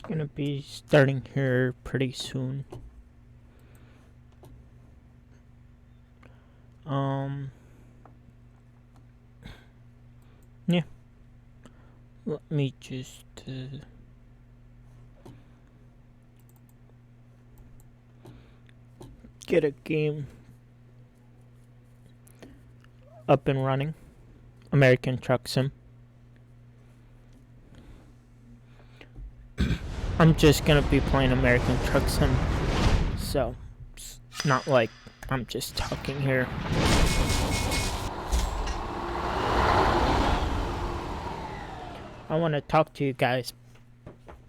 Gonna be starting here pretty soon. Yeah. Let me just get a game up and running. American Truck Sim. I'm just gonna be playing American Truck Sim, so it's not like I'm just talking here. I want to talk to you guys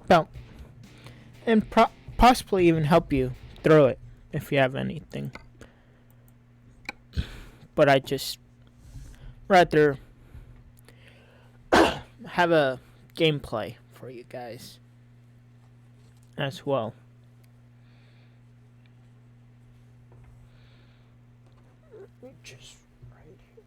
about and possibly even help you through it if you have anything. But I just rather have a gameplay for you guys as well. Just right here.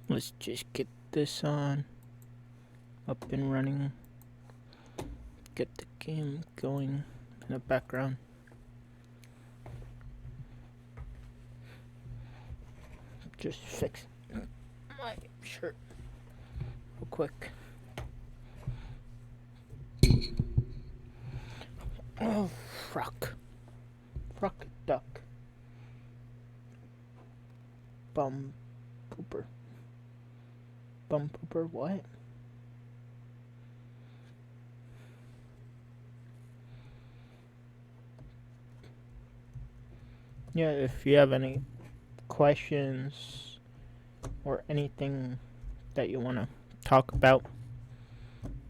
Let's just get this on, up and running. Get the game going in the background. Just fix my shirt real quick. Oh, fuck. Fuck duck. Bum pooper. Bum pooper, what? Yeah, if you have any questions or anything that you want to talk about,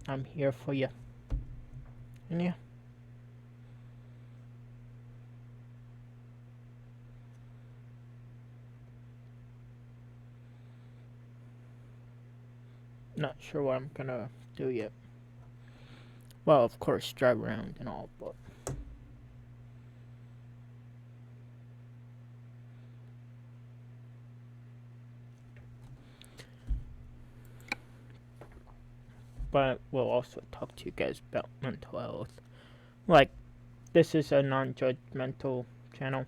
I'm here for you. And yeah. Not sure what I'm gonna do yet. Well, of course, drive around and all, but we'll also talk to you guys about mental health. Like, this is a non-judgmental channel,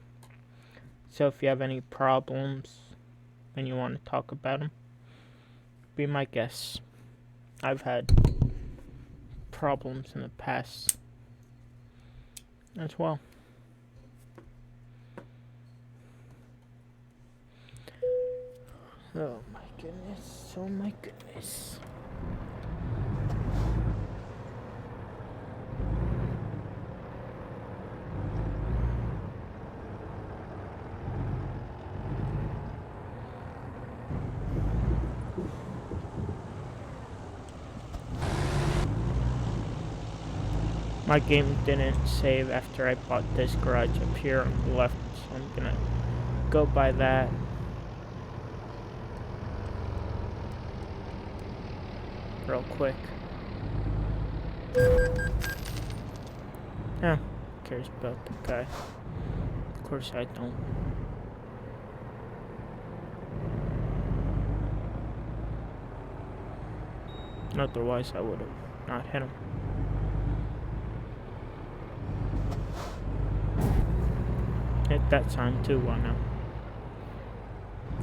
so if you have any problems and you want to talk about them, be my guest. I've had problems in the past as well. Oh my goodness, oh my goodness. My game didn't save after I bought this garage up here on the left so I'm gonna go by that. Real quick. Yeah, who cares about the guy? Of course I don't. Otherwise I would have not hit him. Hit that sign too, why not?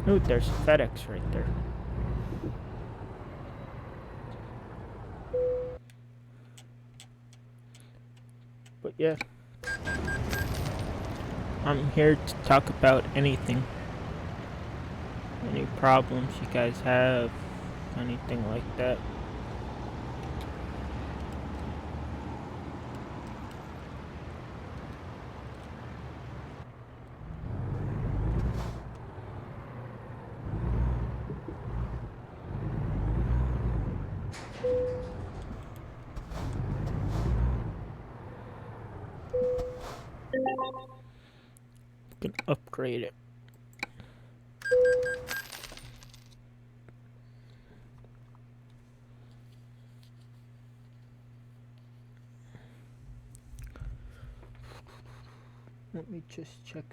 Ooh, there's FedEx right there. But yeah, I'm here to talk about anything. Any problems you guys have, anything like that. We can upgrade it. Let me just check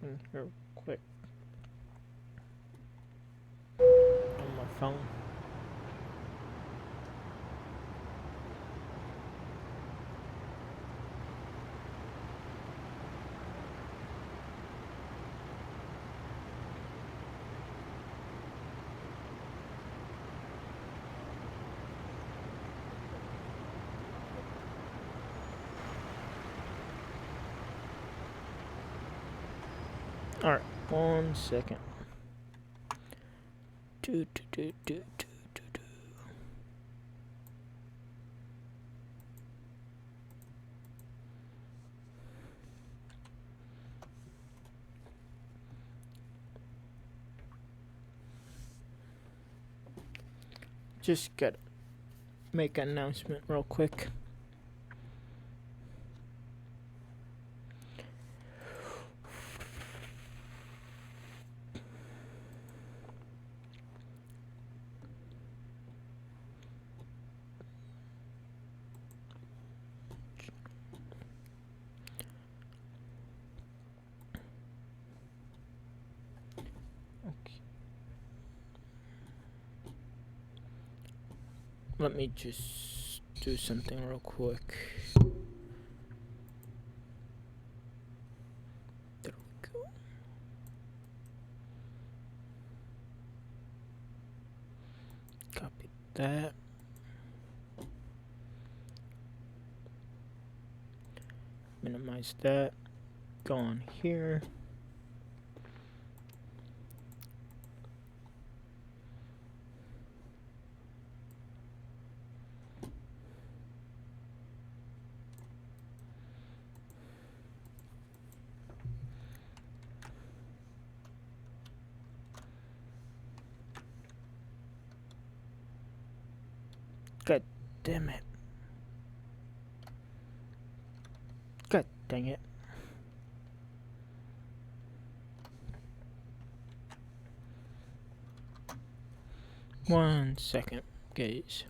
something here quick on my phone. Alright, 1 second. Do. Just gotta make an announcement real quick. Let me just do something real quick. There we go. Copy that. Minimize that. Go on here. God damn it. God dang it. One second, guys.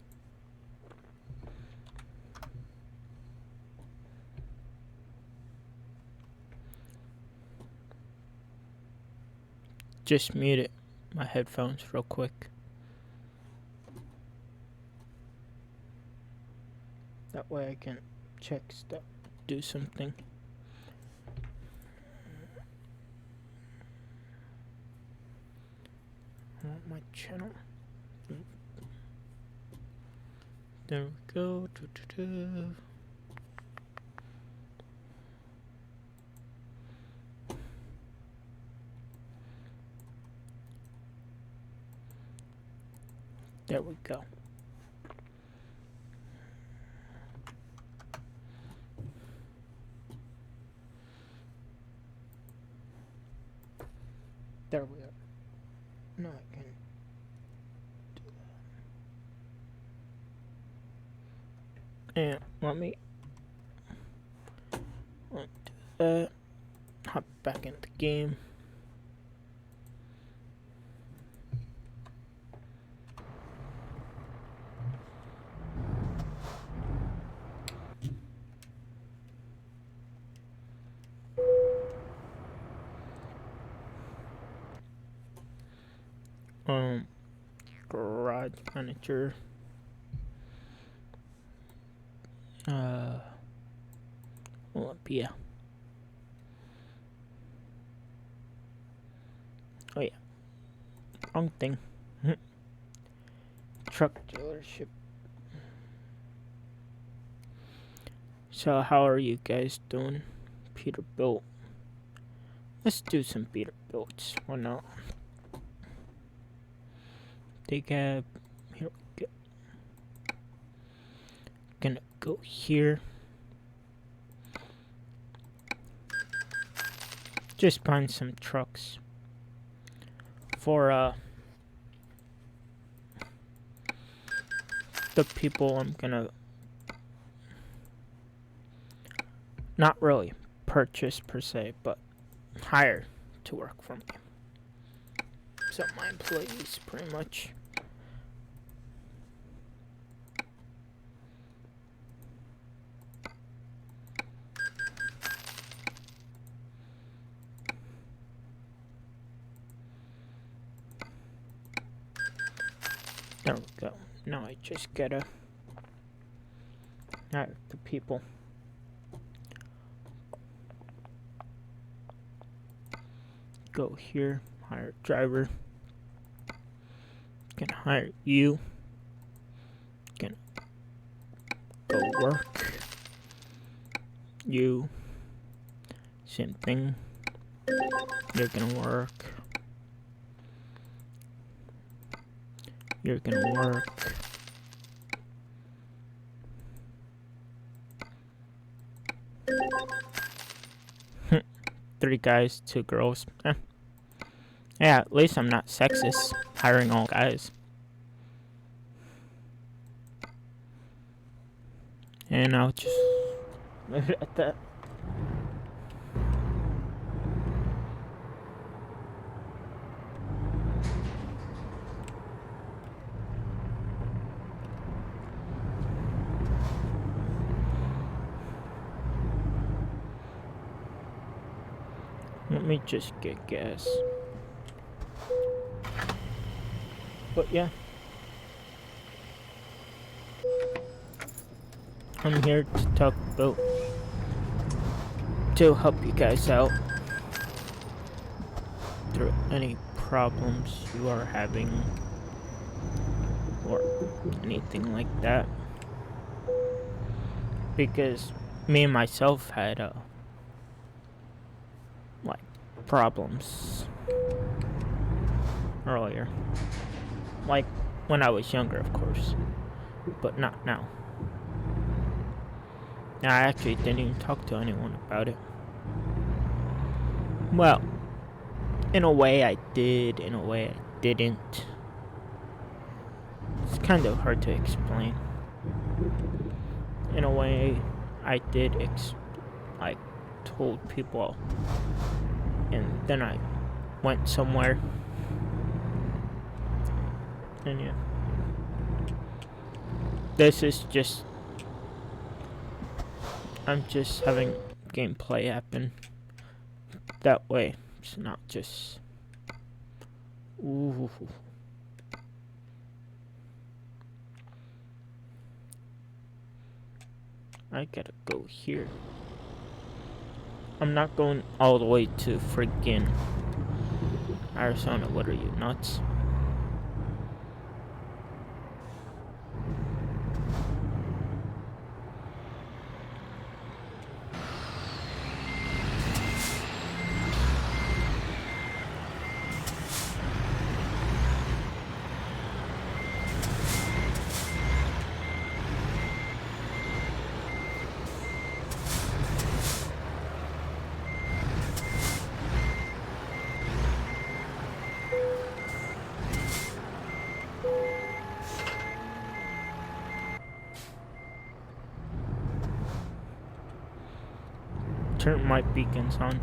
Just mute it. My headphones real quick. That way I can check stuff, do something. I want my channel. There we go. There we go. There we are. Now I can do that. And let me do that. Hop back into the game. Garage manager. Olympia. Oh yeah, wrong thing. Truck dealership. So how are you guys doing? Peterbilt. Let's do some Peterbilts. Why not? Take a. Here we go. Gonna go here. Just find some trucks for the people I'm gonna not really purchase per se, but hire to work for me. So my employees, pretty much. There we go. Now I just gotta hire the people. Go here, hire driver. Can hire you. Can go work. You. Same thing. You're gonna work. You're gonna work. Three guys, 2 girls. Yeah, at least I'm not sexist, hiring all guys. And I'll just leave it at that. Let me just get gas. But yeah, I'm here to talk about, to help you guys out through any problems you are having or anything like that, because me and myself had like problems earlier, like when I was younger, of course, but not now. I actually didn't even talk to anyone about it. Well, in a way I did, in a way I didn't. It's kind of hard to explain. In a way I did, I told people, and then I went somewhere, and yeah. This is just, I'm just having gameplay happen that way. It's not just. Ooh. I gotta go here. I'm not going all the way to freaking Arizona. What are you, nuts? Turn my beacons on.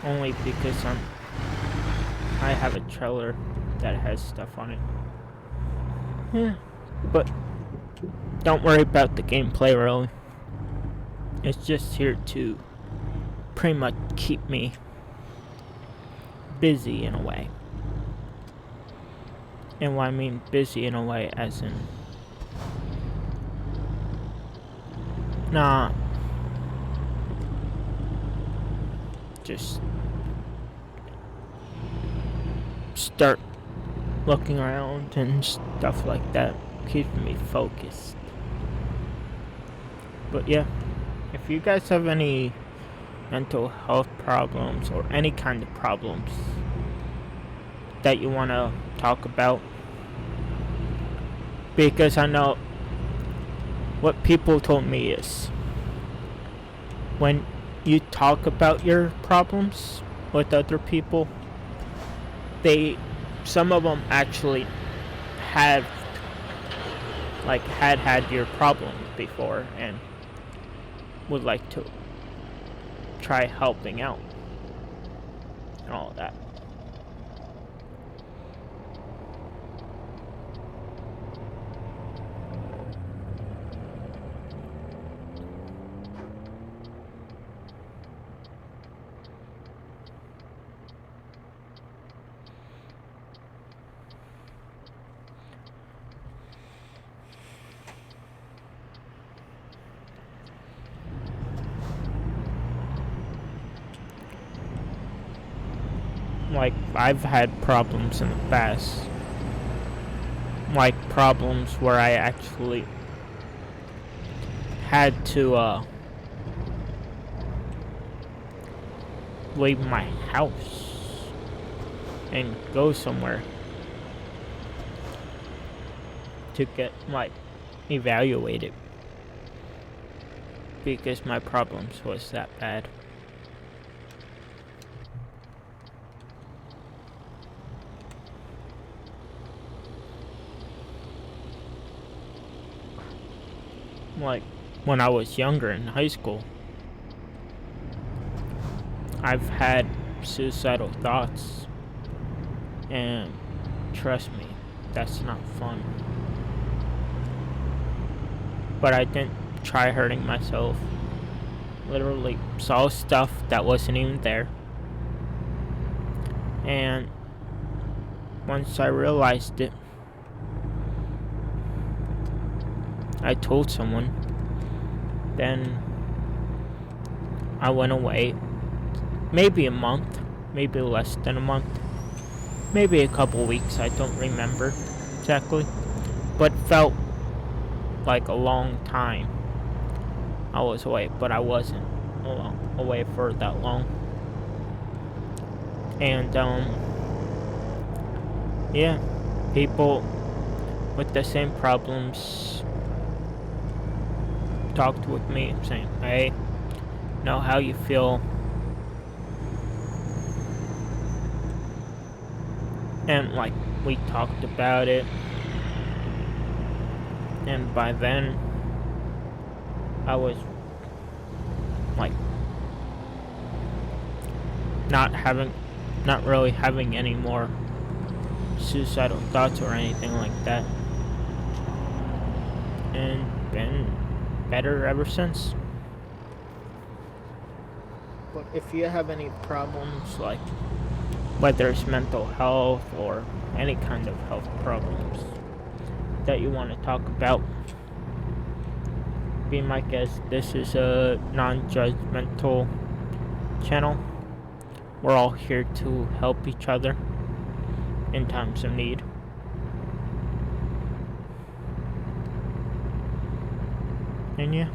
only because I have a trailer that has stuff on it. Yeah, but don't worry about the gameplay really. It's just here to pretty much keep me busy in a way. And what I mean busy in a way as in not just start looking around and stuff like that. Keeps me focused. But yeah, if you guys have any mental health problems or any kind of problems that you want to talk about, because I know what people told me is when you talk about your problems with other people, some of them actually have had your problem before and would like to try helping out and all of that. Like, I've had problems in the past. Like, problems where I actually had to, leave my house and go somewhere to get, like, evaluated. Because my problems was that bad. Like, when I was younger in high school, I've had suicidal thoughts, and trust me, that's not fun. But I didn't try hurting myself. Literally saw stuff that wasn't even there, and once I realized it, I told someone. Then I went away. Maybe a month. Maybe less than a month. Maybe a couple weeks. I don't remember exactly. But felt like a long time I was away. But I wasn't away for that long. And, yeah. People with the same problems talked with me saying, hey, know how you feel, and like we talked about it, and by then I was like not really having any more suicidal thoughts or anything like that, and been better ever since. But if you have any problems, like whether it's mental health or any kind of health problems that you want to talk about, be my guest. This is a non-judgmental channel. We're all here to help each other in times of need. And yeah.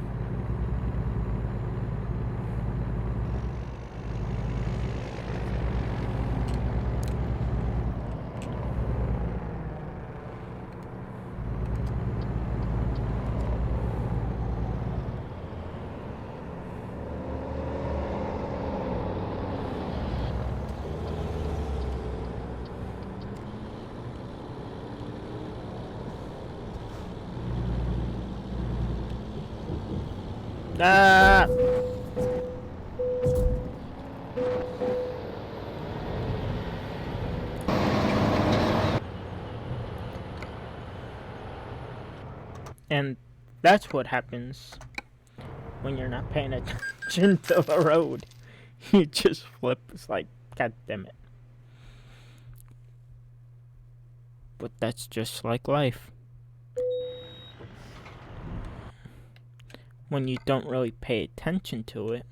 Ah! And that's what happens when you're not paying attention to the road. You just flip. It's like, God damn it. But that's just like life. When you don't really pay attention to it,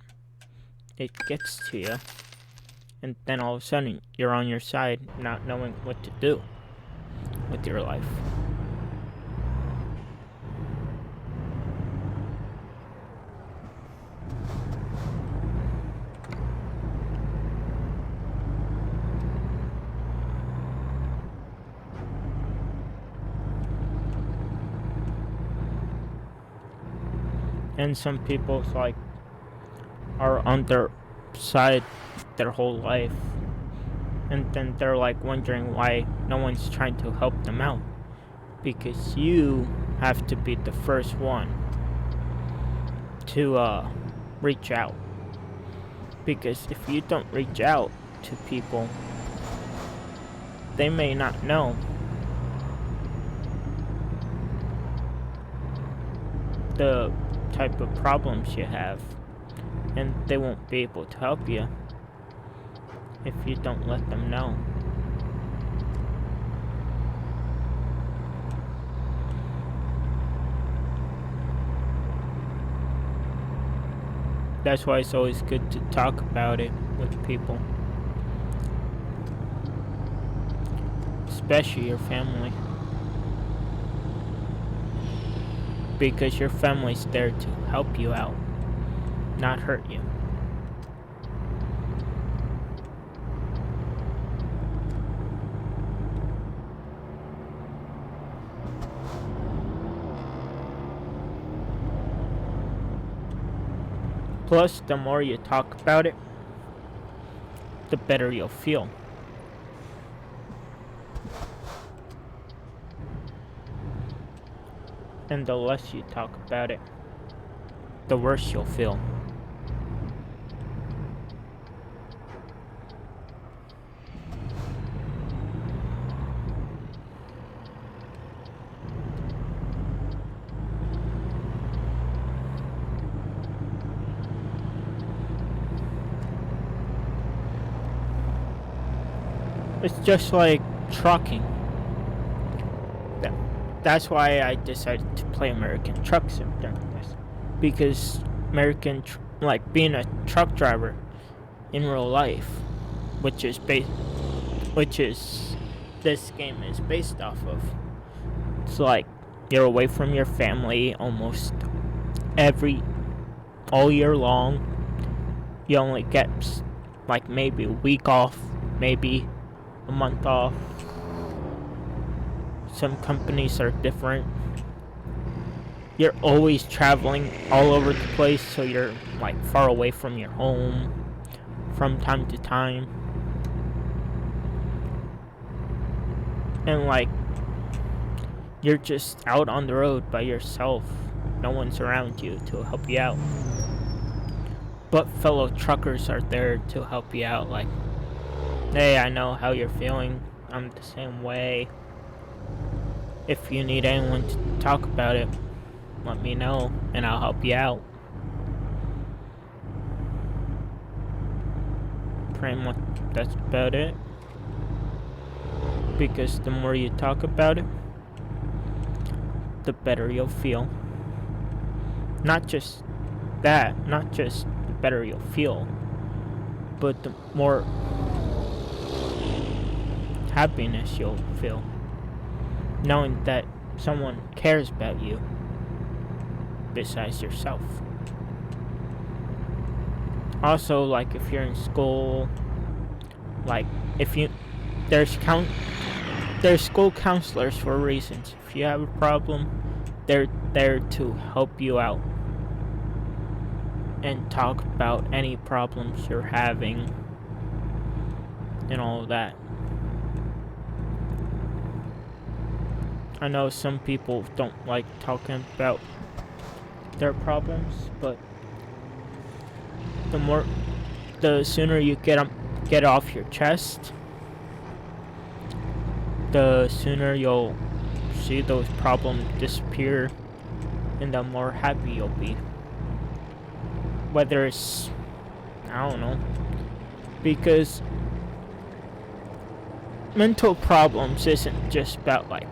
it gets to you. And then all of a sudden, you're on your side, not knowing what to do with your life. And some people like are on their side their whole life, and then they're like wondering why no one's trying to help them out, because you have to be the first one to reach out. Because if you don't reach out to people, they may not know the type of problems you have, and they won't be able to help you if you don't let them know. That's why it's always good to talk about it with people, especially your family, because your family's there to help you out, not hurt you. Plus, the more you talk about it, the better you'll feel. And the less you talk about it, the worse you'll feel. It's just like trucking. That's why I decided to play American Truck Sim during this, because like being a truck driver in real life, which is this game is based off of. It's like you're away from your family almost all year long. You only get like maybe a week off, maybe a month off. Some companies are different. You're always traveling all over the place, so you're like far away from your home from time to time. And like you're just out on the road by yourself. No one's around you to help you out. But fellow truckers are there to help you out, like, hey, I know how you're feeling. I'm the same way. If you need anyone to talk about it, let me know and I'll help you out. Pretty much that's about it. Because the more you talk about it, the better you'll feel. Not just the better you'll feel, but the more happiness you'll feel, knowing that someone cares about you besides yourself. Also, like if you're in school, like there's school counselors for reasons. If you have a problem, they're there to help you out and talk about any problems you're having and all of that. I know some people don't like talking about their problems, but the sooner you get off your chest, the sooner you'll see those problems disappear and the more happy you'll be. Whether it's, I don't know, because mental problems isn't just about like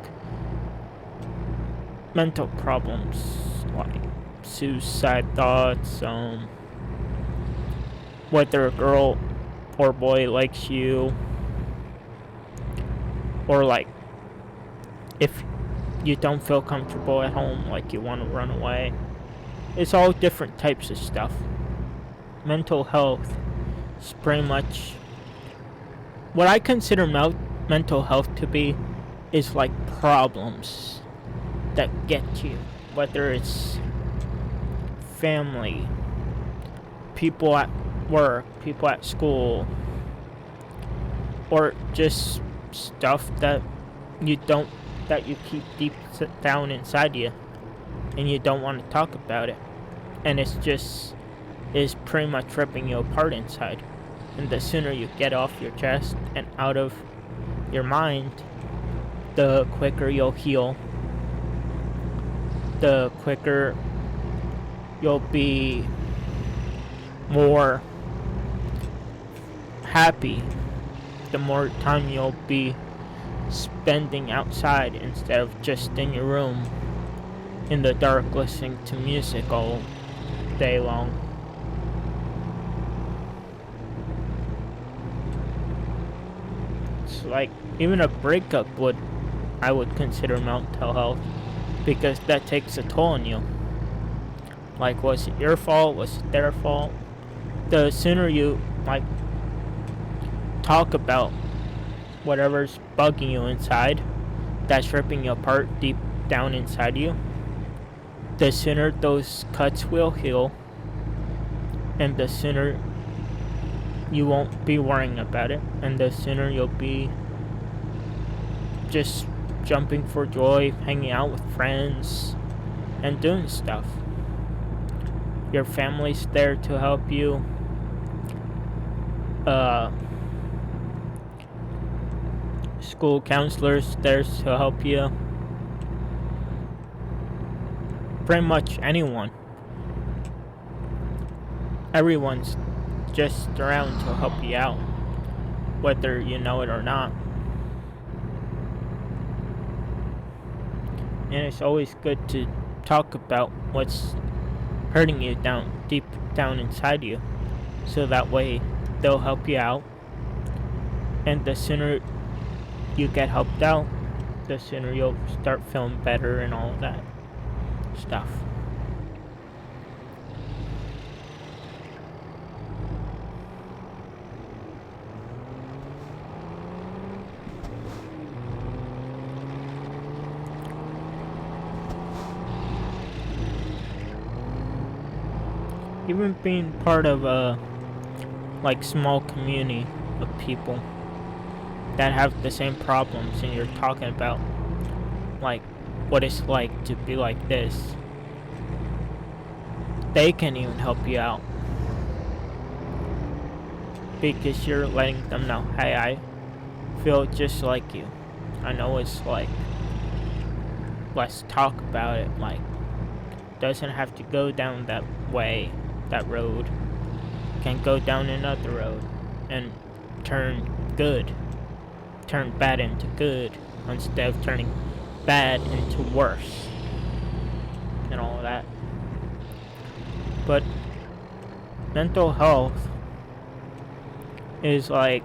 mental problems like suicide thoughts, whether a girl or boy likes you, or like if you don't feel comfortable at home, like you want to run away. It's all different types of stuff. Mental health is pretty much what I consider mental health to be, is like problems that get you, whether it's family, people at work, people at school, or just stuff that you keep deep down inside you and you don't want to talk about it, and it's pretty much ripping you apart inside. And the sooner you get off your chest and out of your mind, the quicker you'll heal, the quicker you'll be more happy, the more time you'll be spending outside instead of just in your room in the dark listening to music all day long. It's like even a breakup I would consider mental health, because that takes a toll on you. Like, was it your fault? Was it their fault? The sooner you like talk about whatever's bugging you inside, that's ripping you apart deep down inside you, the sooner those cuts will heal, and the sooner you won't be worrying about it, and the sooner you'll be just jumping for joy, hanging out with friends, and doing stuff. Your family's there to help you. School counselors there to help you. Pretty much anyone. Everyone's just around to help you out, whether you know it or not. And it's always good to talk about what's hurting you deep down inside you, so that way they'll help you out, and the sooner you get helped out, the sooner you'll start feeling better and all of that stuff. Even being part of a small community of people that have the same problems, and you're talking about like what it's like to be like this, they can even help you out, because you're letting them know, hey, I feel just like you. I know it's like, let's talk about it. Like, doesn't have to go down that way, that road. Can go down another road and turn bad into good, instead of turning bad into worse and all of that. But mental health is like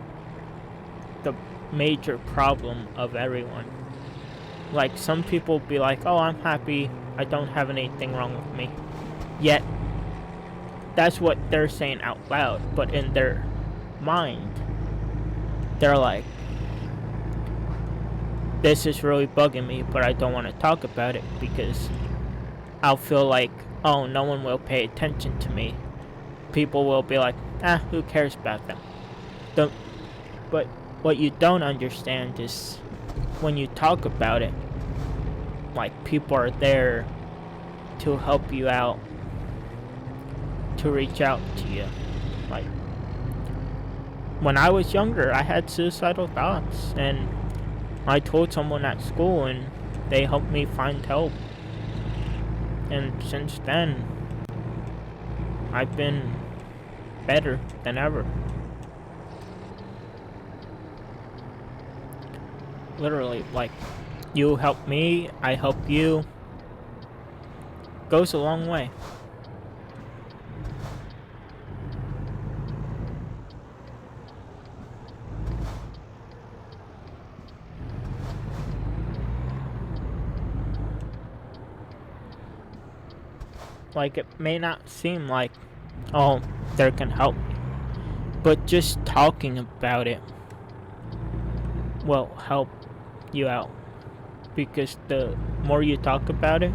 the major problem of everyone. Like, some people be like, oh, I'm happy, I don't have anything wrong with me, yet that's what they're saying out loud, but in their mind they're like, this is really bugging me, but I don't want to talk about it because I'll feel like, oh, no one will pay attention to me. People will be like, who cares about them? But what you don't understand is, when you talk about it, like, people are there to help you out, to reach out to you. Like, when I was younger, I had suicidal thoughts, and I told someone at school, and they helped me find help. And since then, I've been better than ever. Literally, like, you help me, I help you. Goes a long way. Like, it may not seem like, oh, there can help me, but just talking about it will help you out. Because the more you talk about it,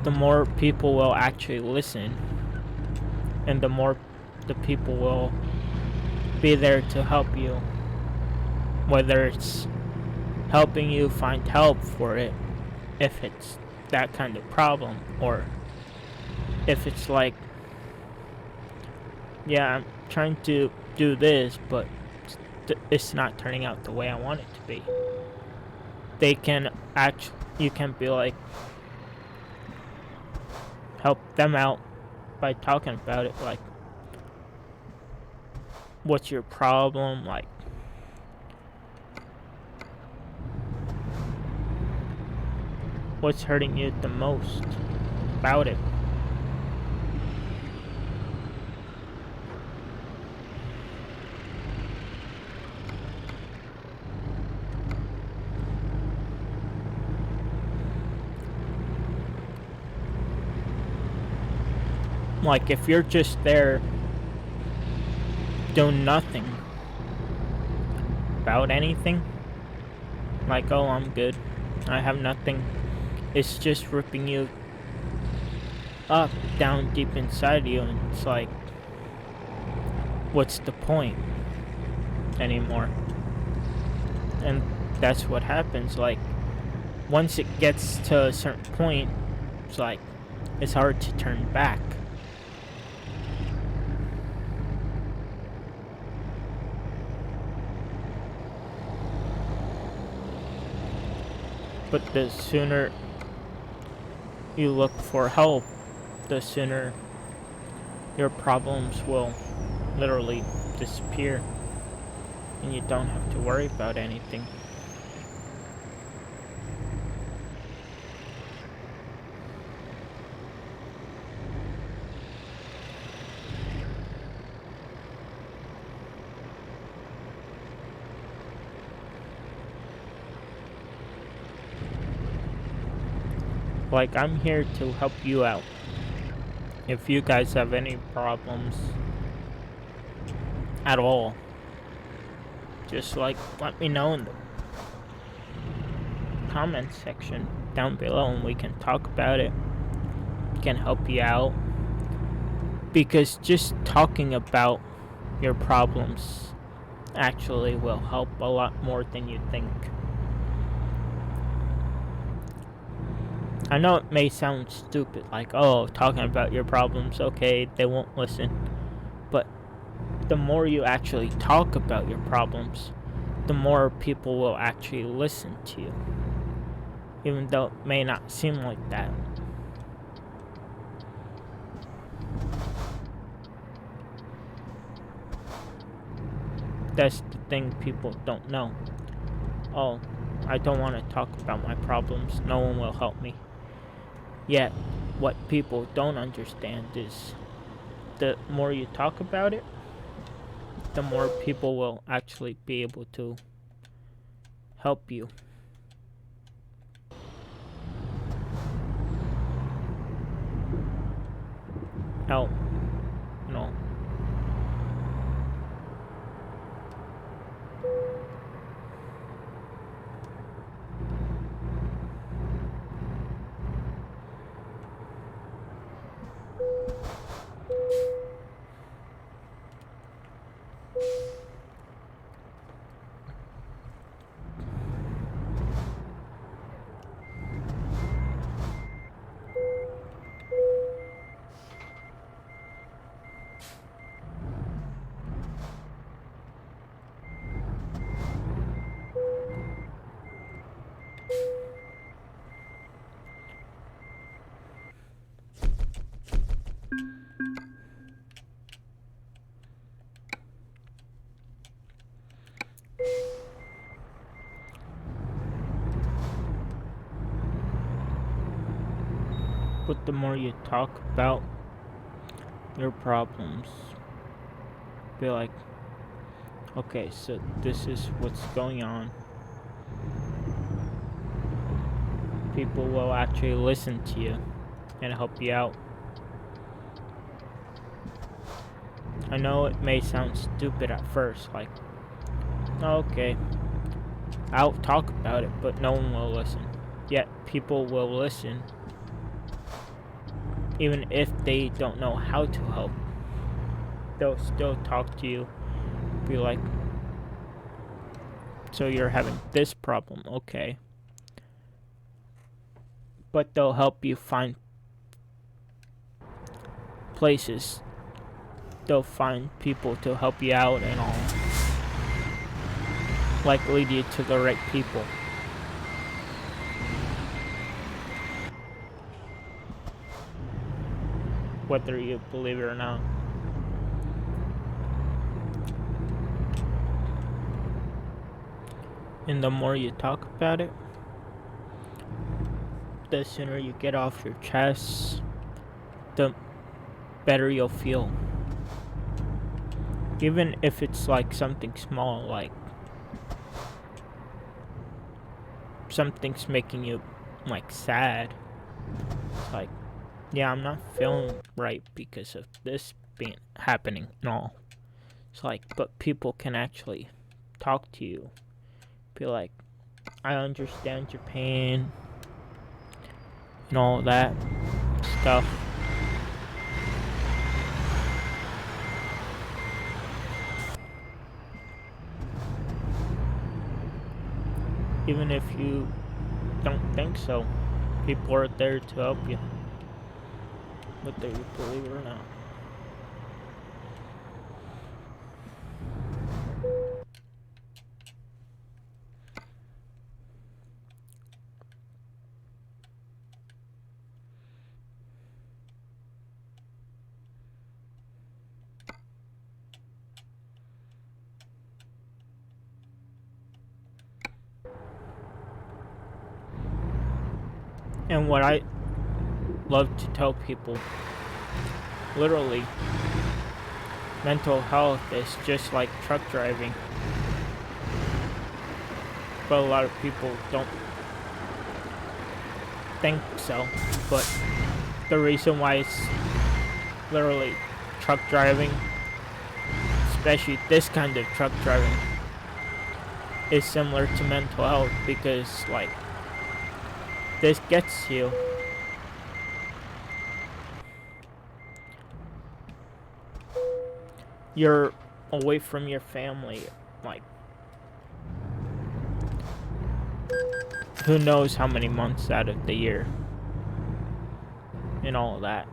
the more people will actually listen, and the more the people will be there to help you. Whether it's helping you find help for it, if it's that kind of problem, or if it's like, yeah, I'm trying to do this, but it's not turning out the way I want it to be. They can you can be like, help them out by talking about it, like, what's your problem, like, what's hurting you the most about it. Like, if you're just there doing nothing about anything, like, oh, I'm good, I have nothing, it's just ripping you up down deep inside you, and it's like, what's the point anymore? And that's what happens. Like, once it gets to a certain point, it's like, it's hard to turn back. But the sooner you look for help, the sooner your problems will literally disappear, and you don't have to worry about anything. Like, I'm here to help you out. If you guys have any problems at all, just like, let me know in the comment section down below, and we can talk about it. Can help you out, because just talking about your problems actually will help a lot more than you think. I know it may sound stupid, like, oh, talking about your problems, okay, they won't listen. But the more you actually talk about your problems, the more people will actually listen to you. Even though it may not seem like that. That's the thing people don't know. Oh, I don't want to talk about my problems, no one will help me. Yet, what people don't understand is, the more you talk about it, the more people will actually be able to help you. Help, you know. But the more you talk about your problems, be like, okay, so this is what's going on. People will actually listen to you and help you out. I know it may sound stupid at first, like, okay, I'll talk about it, but no one will listen. Yet people will listen, even if they don't know how to help. They'll still talk to you, be like, so you're having this problem, okay. But they'll help you find places. They'll find people to help you out and all. Like, lead you to the right people. Whether you believe it or not. And the more you talk about it, the sooner you get off your chest, the better you'll feel. Even if it's like something small, like something's making you like sad. It's like, yeah, I'm not feeling right because of this being happening and all. It's like, but people can actually talk to you. Be like, I understand your pain and all that stuff. Even if you don't think so, people are there to help you, whether you believe it or not. And what I love to tell people, literally, mental health is just like truck driving. But a lot of people don't think so. But the reason why it's literally truck driving, especially this kind of truck driving, is similar to mental health, because like, this gets you. You're away from your family, like, who knows how many months out of the year, and all of that.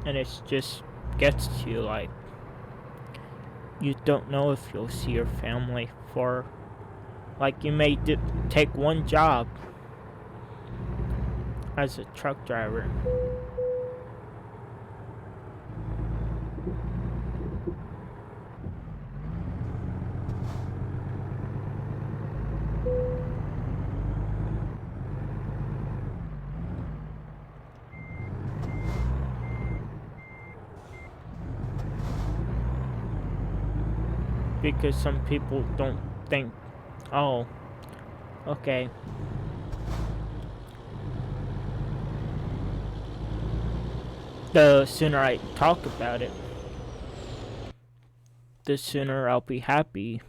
And it just gets to you, like, you don't know if you'll see your family for, like, you may take one job as a truck driver, because some people don't think, oh, okay, the sooner I talk about it, the sooner I'll be happy,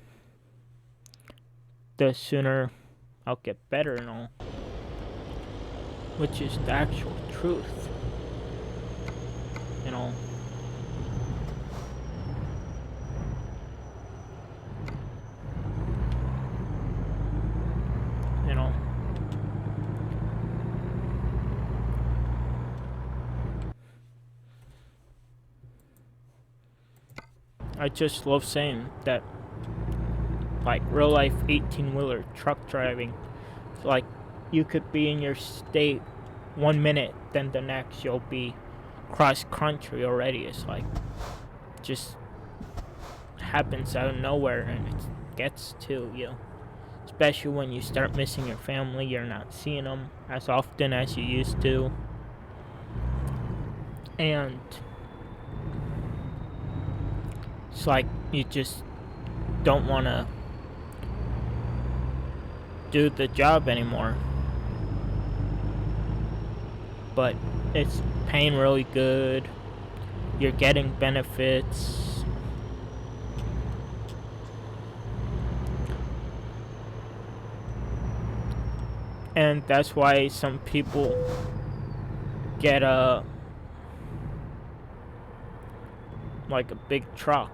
the sooner I'll get better and all, which is the actual truth, you know. I just love saying that, like, real life 18-wheeler truck driving, like, you could be in your state 1 minute, then the next you'll be cross country already. It's like, just happens out of nowhere, and it gets to you. It's especially when you start missing your family. You're not seeing them as often as you used to, and it's like you just don't want to do the job anymore. But it's paying really good. You're getting benefits. And that's why some people get like a big truck.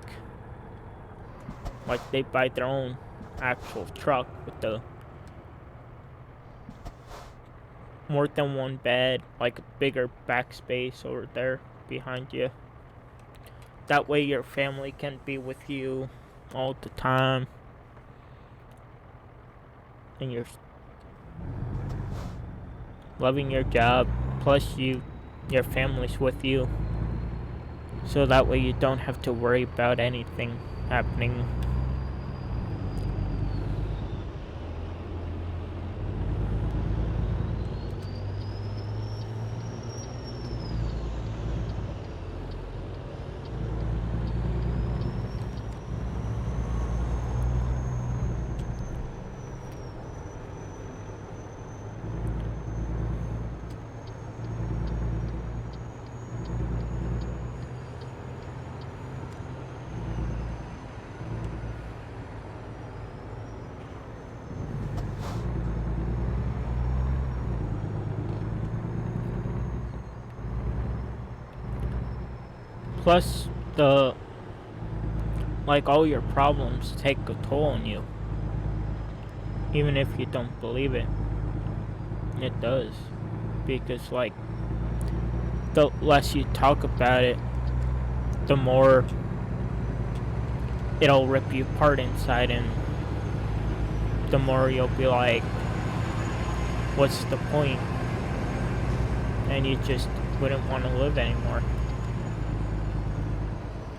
Like they buy their own actual truck with the more than one bed, like a bigger backspace over there behind you. That way your family can be with you all the time. And you're loving your job, plus your family's with you. So that way you don't have to worry about anything happening. Plus, all your problems take a toll on you. Even if you don't believe it, it does. Because, the less you talk about it, the more it'll rip you apart inside, and the more you'll be like, what's the point? And you just wouldn't want to live anymore.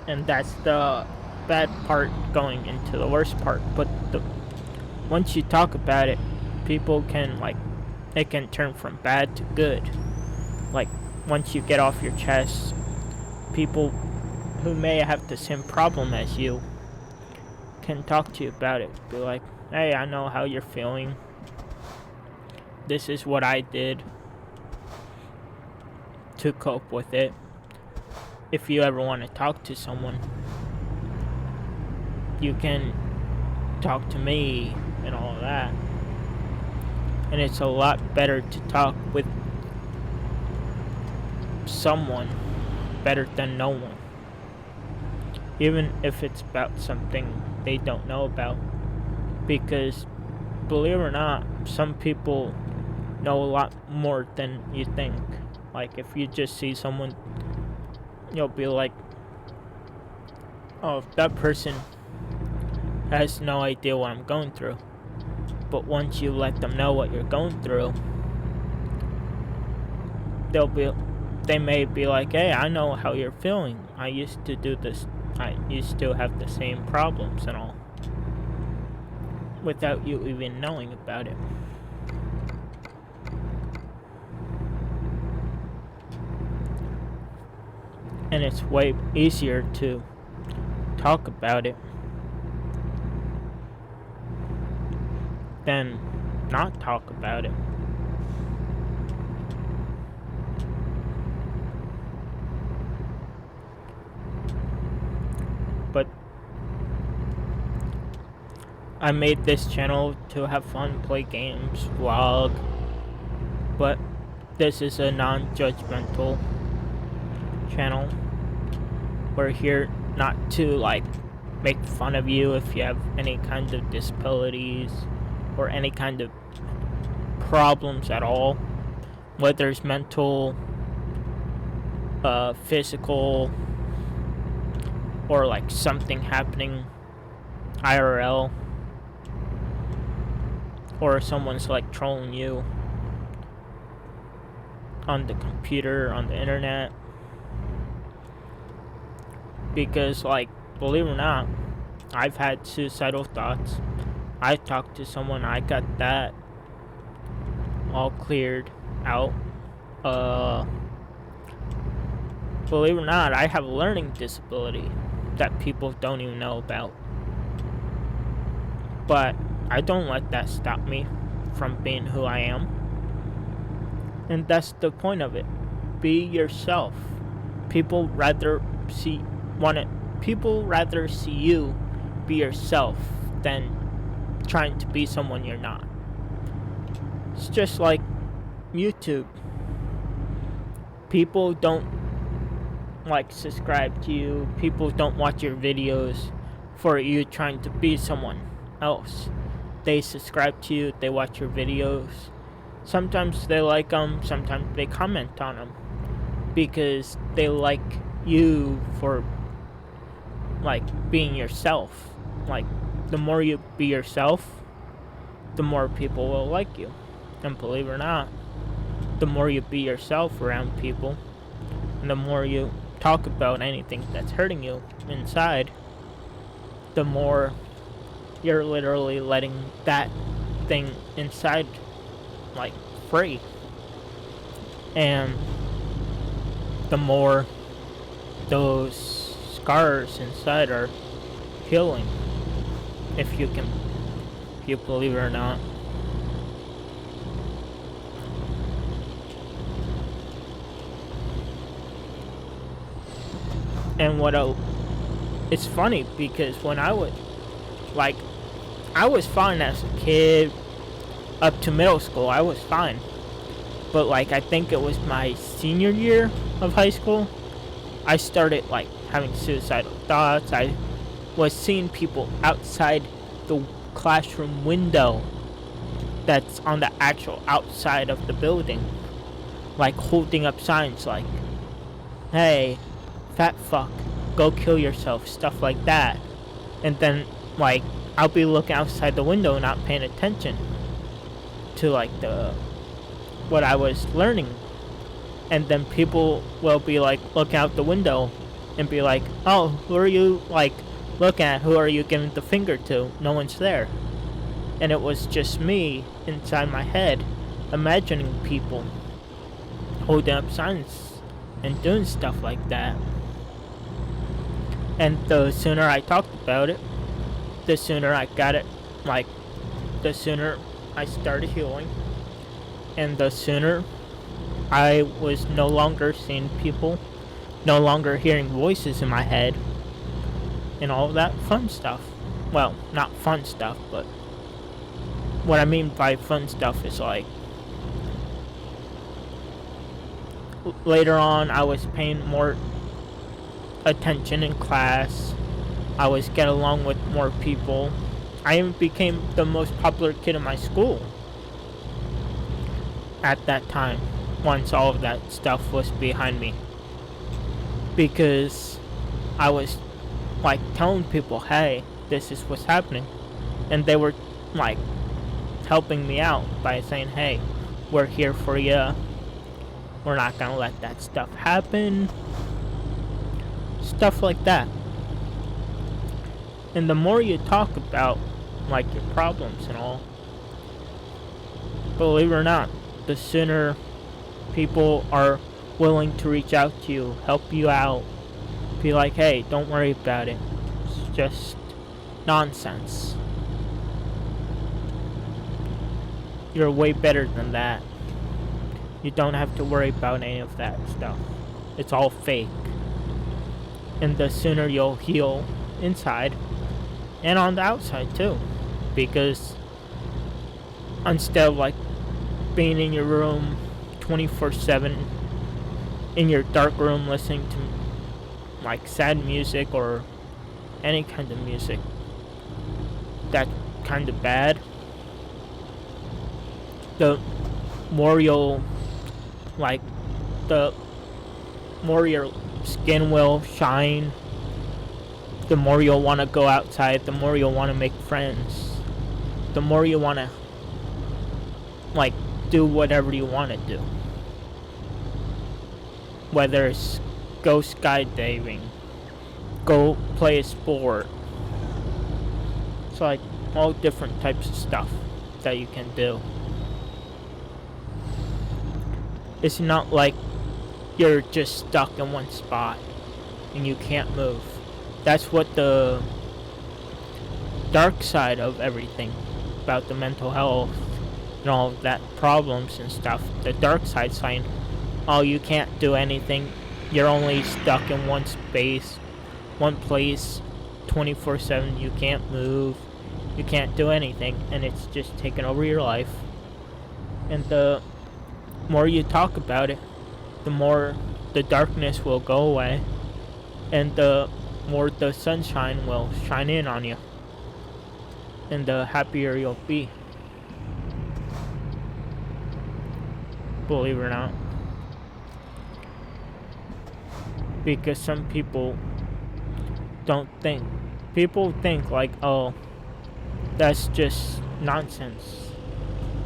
And that's the bad part going into the worst part. But once you talk about it, people can, it can turn from bad to good. Once you get off your chest, people who may have the same problem as you can talk to you about it. Be like, hey, I know how you're feeling. This is what I did to cope with it. If you ever want to talk to someone, you can talk to me and all of that. And it's a lot better to talk with someone better than no one. Even if it's about something they don't know about. Because, believe it or not, some people know a lot more than you think. If you just see someone, you'll be like, oh, that person has no idea what I'm going through. But once you let them know what you're going through, they may be like, hey, I know how you're feeling. I used to do this. I used to have the same problems and all. Without you even knowing about it. And it's way easier to talk about it than not talk about it. But I made this channel to have fun, play games, vlog, but this is a non-judgmental channel. We're here not to make fun of you if you have any kind of disabilities or any kind of problems at all, whether it's mental, physical, or something happening IRL, or someone's trolling you on the computer, on the internet. Because believe it or not, I've had suicidal thoughts. I talked to someone, I got that all cleared out. Believe it or not, I have a learning disability that people don't even know about. But I don't let that stop me from being who I am. And that's the point of it. Be yourself. People rather see you be yourself than trying to be someone you're not. It's just like YouTube. People don't subscribe to you. People don't watch your videos for you trying to be someone else. They subscribe to you, they watch your videos. Sometimes they like them, sometimes they comment on them because they like you for being yourself. The more you be yourself, the more people will like you. And believe it or not, the more you be yourself around people, and the more you talk about anything that's hurting you inside, the more you're literally letting that thing inside free. And the more those scars inside are healing, if you believe it or not. And it's funny because when I was fine as a kid up to middle school, I was fine. But I think it was my senior year of high school, I started having suicidal thoughts. I was seeing people outside the classroom window that's on the actual outside of the building, holding up signs hey, fat fuck, go kill yourself, stuff like that. And then I'll be looking outside the window, not paying attention to what I was learning. And then people will be looking out the window and be oh, who are you looking at? Who are you giving the finger to? No one's there. And it was just me inside my head imagining people holding up signs and doing stuff like that. And the sooner I talked about it, the sooner I got it, the sooner I started healing, and the sooner I was no longer seeing people, no longer hearing voices in my head, and all that fun stuff. Well, not fun stuff, but what I mean by fun stuff is later on I was paying more attention in class. I was getting along with more people. I even became the most popular kid in my school at that time, once all of that stuff was behind me. Because I was telling people, hey, this is what's happening. And they were helping me out by saying, hey, we're here for you. We're not gonna let that stuff happen. Stuff like that. And the more you talk about your problems and all, believe it or not, the sooner people are willing to reach out to you, help you out, be hey, don't worry about it, it's just nonsense. You're way better than that. You don't have to worry about any of that stuff. It's all fake. And the sooner you'll heal inside and on the outside too. Because instead of being in your room 24/7 in your dark room listening to sad music or any kind of music that's kind of bad, the more you'll the more your skin will shine, the more you'll want to go outside, the more you'll want to make friends, the more you want to do whatever you want to do. Whether it's go skydiving, go play a sport. It's all different types of stuff that you can do. It's not like you're just stuck in one spot and you can't move. That's what the dark side of everything about the mental health and all of that problems and stuff. The dark side saying, oh, you can't do anything. You're only stuck in one space, one place, 24/7. You can't move. You can't do anything, and it's just taking over your life. And the more you talk about it, the more the darkness will go away, and the more the sunshine will shine in on you, and the happier you'll be. Believe it or not. Because some people don't think. People think like, oh, that's just nonsense.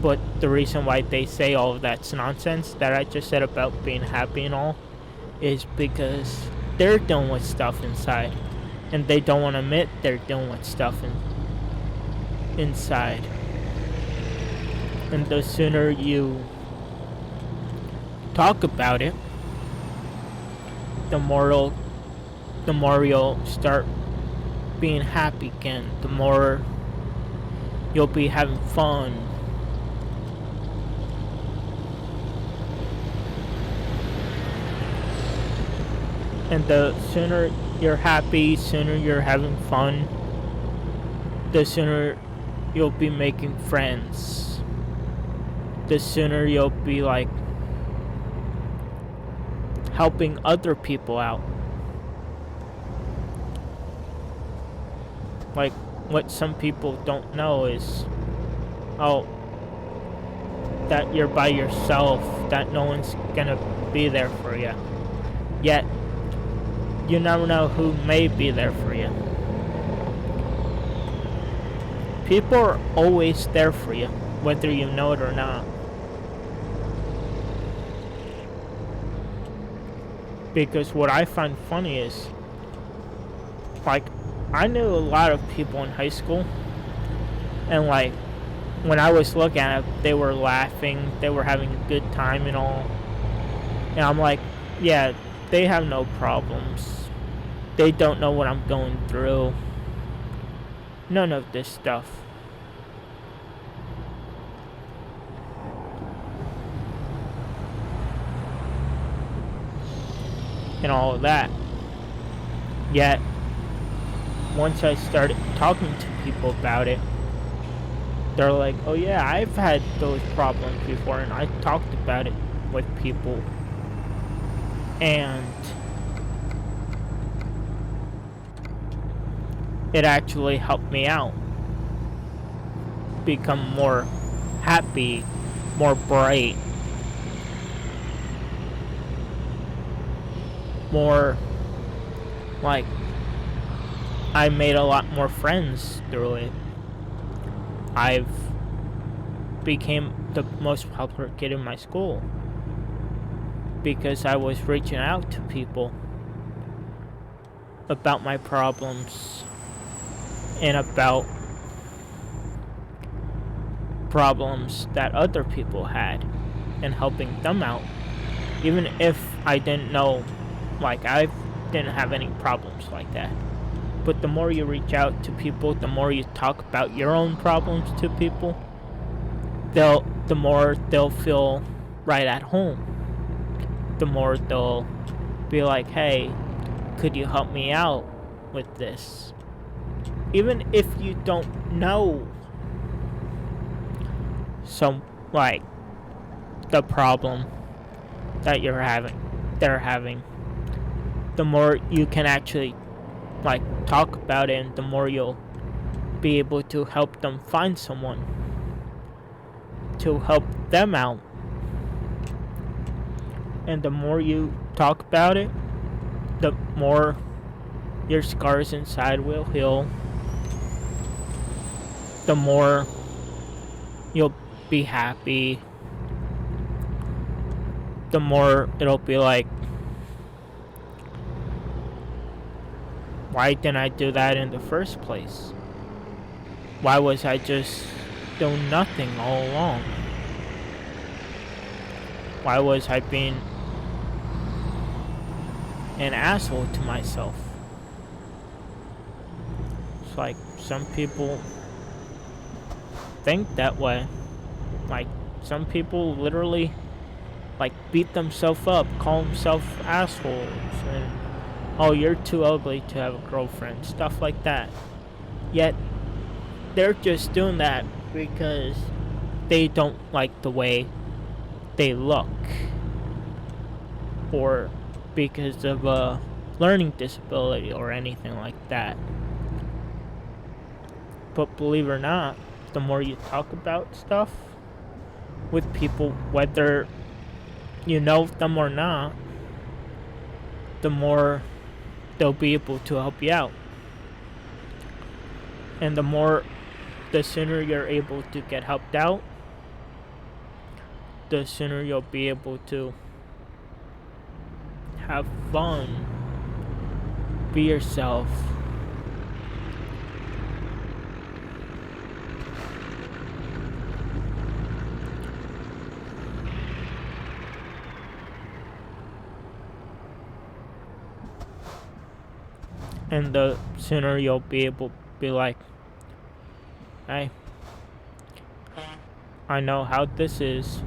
But the reason why they say all of that's nonsense that I just said about being happy and all is because they're dealing with stuff inside. And they don't want to admit they're dealing with stuff inside. And the sooner you talk about it, the more you'll start being happy again. The more you'll be having fun. And the sooner you're happy, sooner you're having fun, the sooner you'll be making friends. The sooner you'll be like helping other people out. Like, what some people don't know is, oh, that you're by yourself, that no one's gonna be there for you. Yet, you never know who may be there for you. People are always there for you, whether you know it or not. Because what I find funny is, like, I knew a lot of people in high school, and like, when I was looking at it, they were laughing, they were having a good time and all. And I'm like, yeah, they have no problems. They don't know what I'm going through. None of this stuff. And all of that. Yet, once I started talking to people about it, they're like, oh yeah, I've had those problems before, and I talked about it with people. And it actually helped me out. Become more happy, more bright, more like, I made a lot more friends through it. I've became the most popular kid in my school because I was reaching out to people about my problems and about problems that other people had and helping them out. Even if I didn't know, like, I didn't have any problems like that. But the more you reach out to people, the more you talk about your own problems to people, the more they'll feel right at home. The more they'll be like, hey, could you help me out with this? Even if you don't know some, like, the problem that they're having, the more you can actually, like, talk about it, and the more you'll be able to help them find someone to help them out. And the more you talk about it, the more your scars inside will heal. The more you'll be happy. The more it'll be like, why didn't I do that in the first place? Why was I just doing nothing all along? Why was I being an asshole to myself? It's like some people think that way. Like some people literally like beat themselves up, call themselves assholes, and oh, you're too ugly to have a girlfriend, stuff like that. Yet they're just doing that because they don't like the way they look, or because of a learning disability or anything like that. But believe it or not, the more you talk about stuff with people, whether you know them or not, the more they'll be able to help you out. And the sooner you're able to get helped out, the sooner you'll be able to have fun, be yourself. And the sooner you'll be able to be like, hey, I know how this is.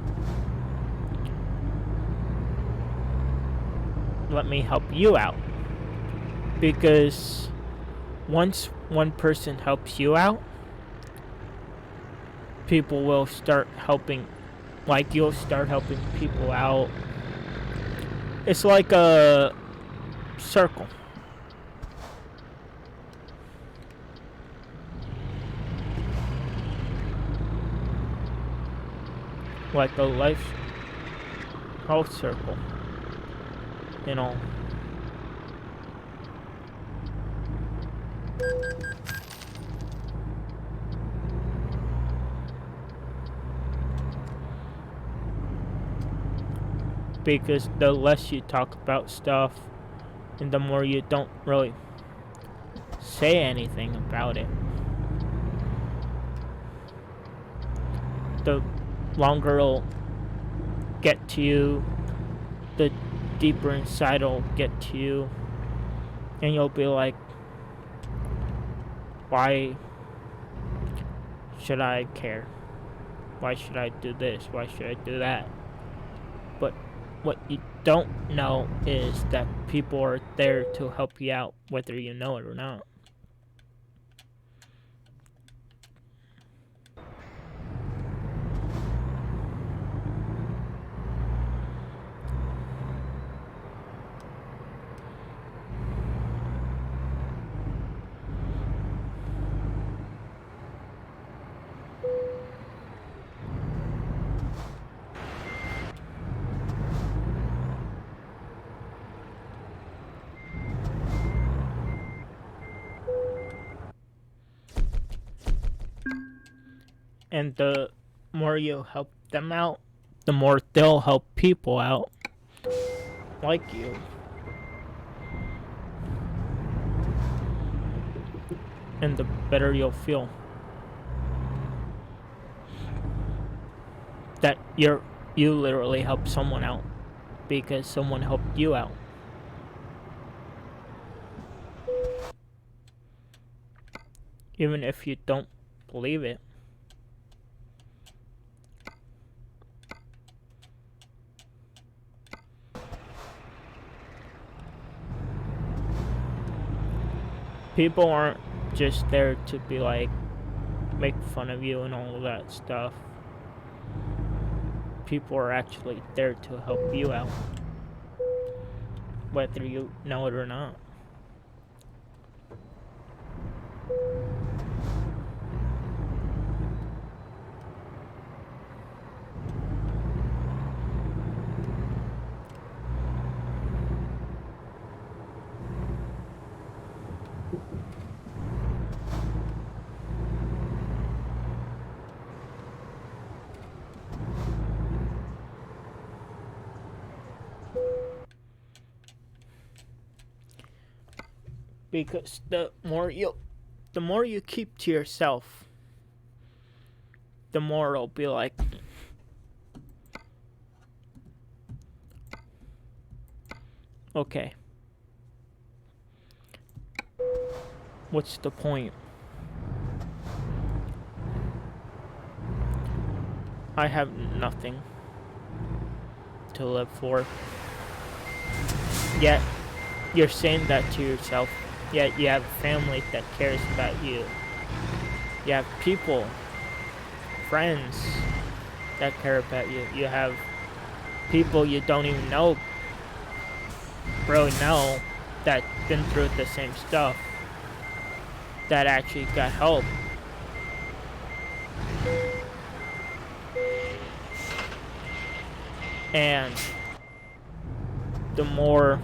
Let me help you out. Because once one person helps you out, people will start helping, like you'll start helping people out. It's like a circle. Like a life health circle, you know. Because the less you talk about stuff and the more you don't really say anything about it, the longer it'll get to you, the deeper inside it'll get to you, and you'll be like, why should I care? Why should I do this? Why should I do that? But what you don't know is that people are there to help you out, whether you know it or not. And the more you help them out, the more they'll help people out like you. And the better you'll feel that you literally helped someone out because someone helped you out. Even if you don't believe it. People aren't just there to be like, make fun of you and all of that stuff. People are actually there to help you out, whether you know it or not. Because the more you keep to yourself, the more it'll be like, okay, what's the point? I have nothing to live for. Yet, you're saying that to yourself. Yet you have a family that cares about you. You have people, friends that care about you. You have people you don't even really know, that been through the same stuff, that actually got help. And the more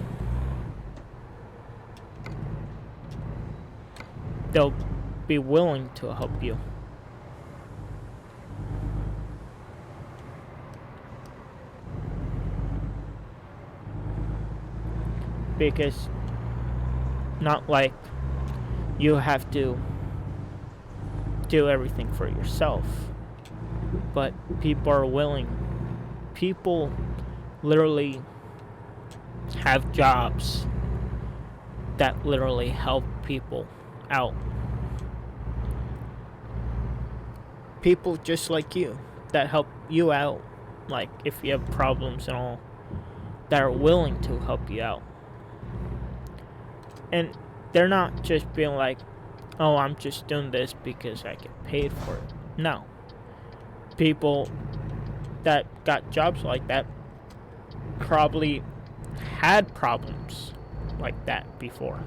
they'll be willing to help you. Because not like you have to do everything for yourself, but people are willing. People literally have jobs that literally help people out. People just like you that help you out, like if you have problems and all, that are willing to help you out. And they're not just being like, oh, I'm just doing this because I get paid for it. No. People that got jobs like that probably had problems like that before.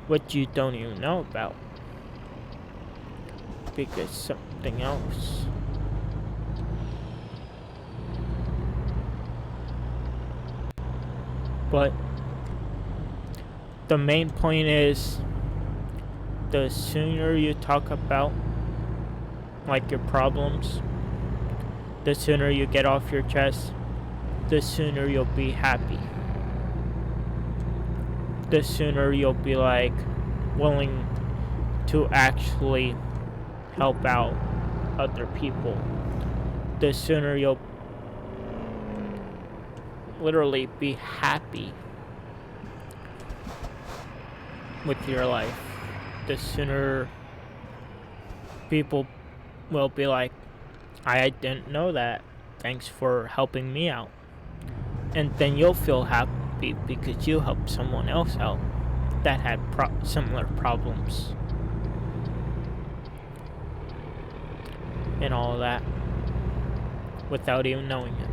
What you don't even know about. Because something else. But the main point is, the sooner you talk about like your problems, the sooner you get off your chest, the sooner you'll be happy. The sooner you'll be like willing to actually help out other people. The sooner you'll literally be happy with your life. The sooner people will be like, I didn't know that. Thanks for helping me out. And then you'll feel happy because you helped someone else out that had similar problems. And all of that without even knowing it.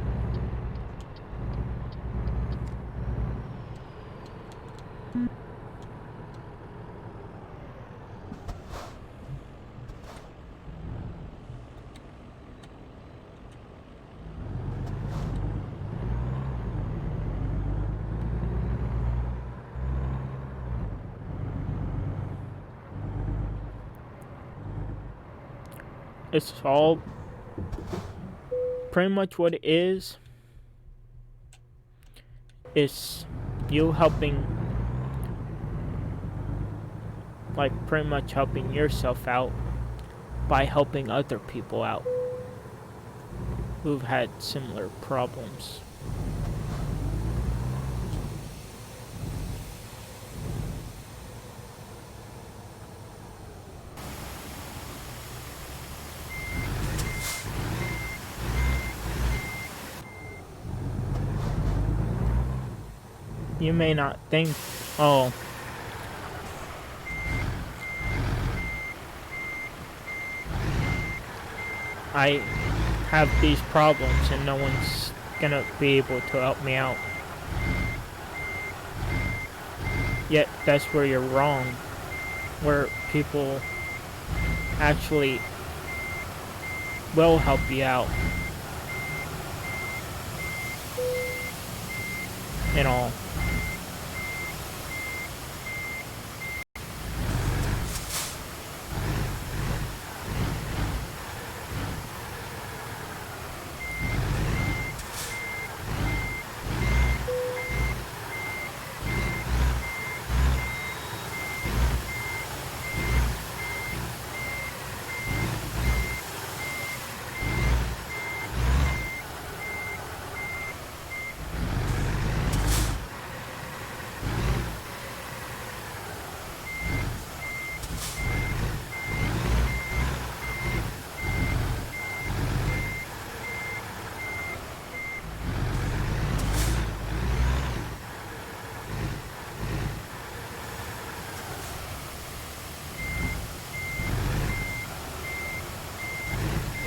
It's all pretty much what it is you helping, like pretty much helping yourself out by helping other people out who've had similar problems. You may not think, oh, I have these problems and no one's gonna be able to help me out. Yet that's where you're wrong, where people actually will help you out and all.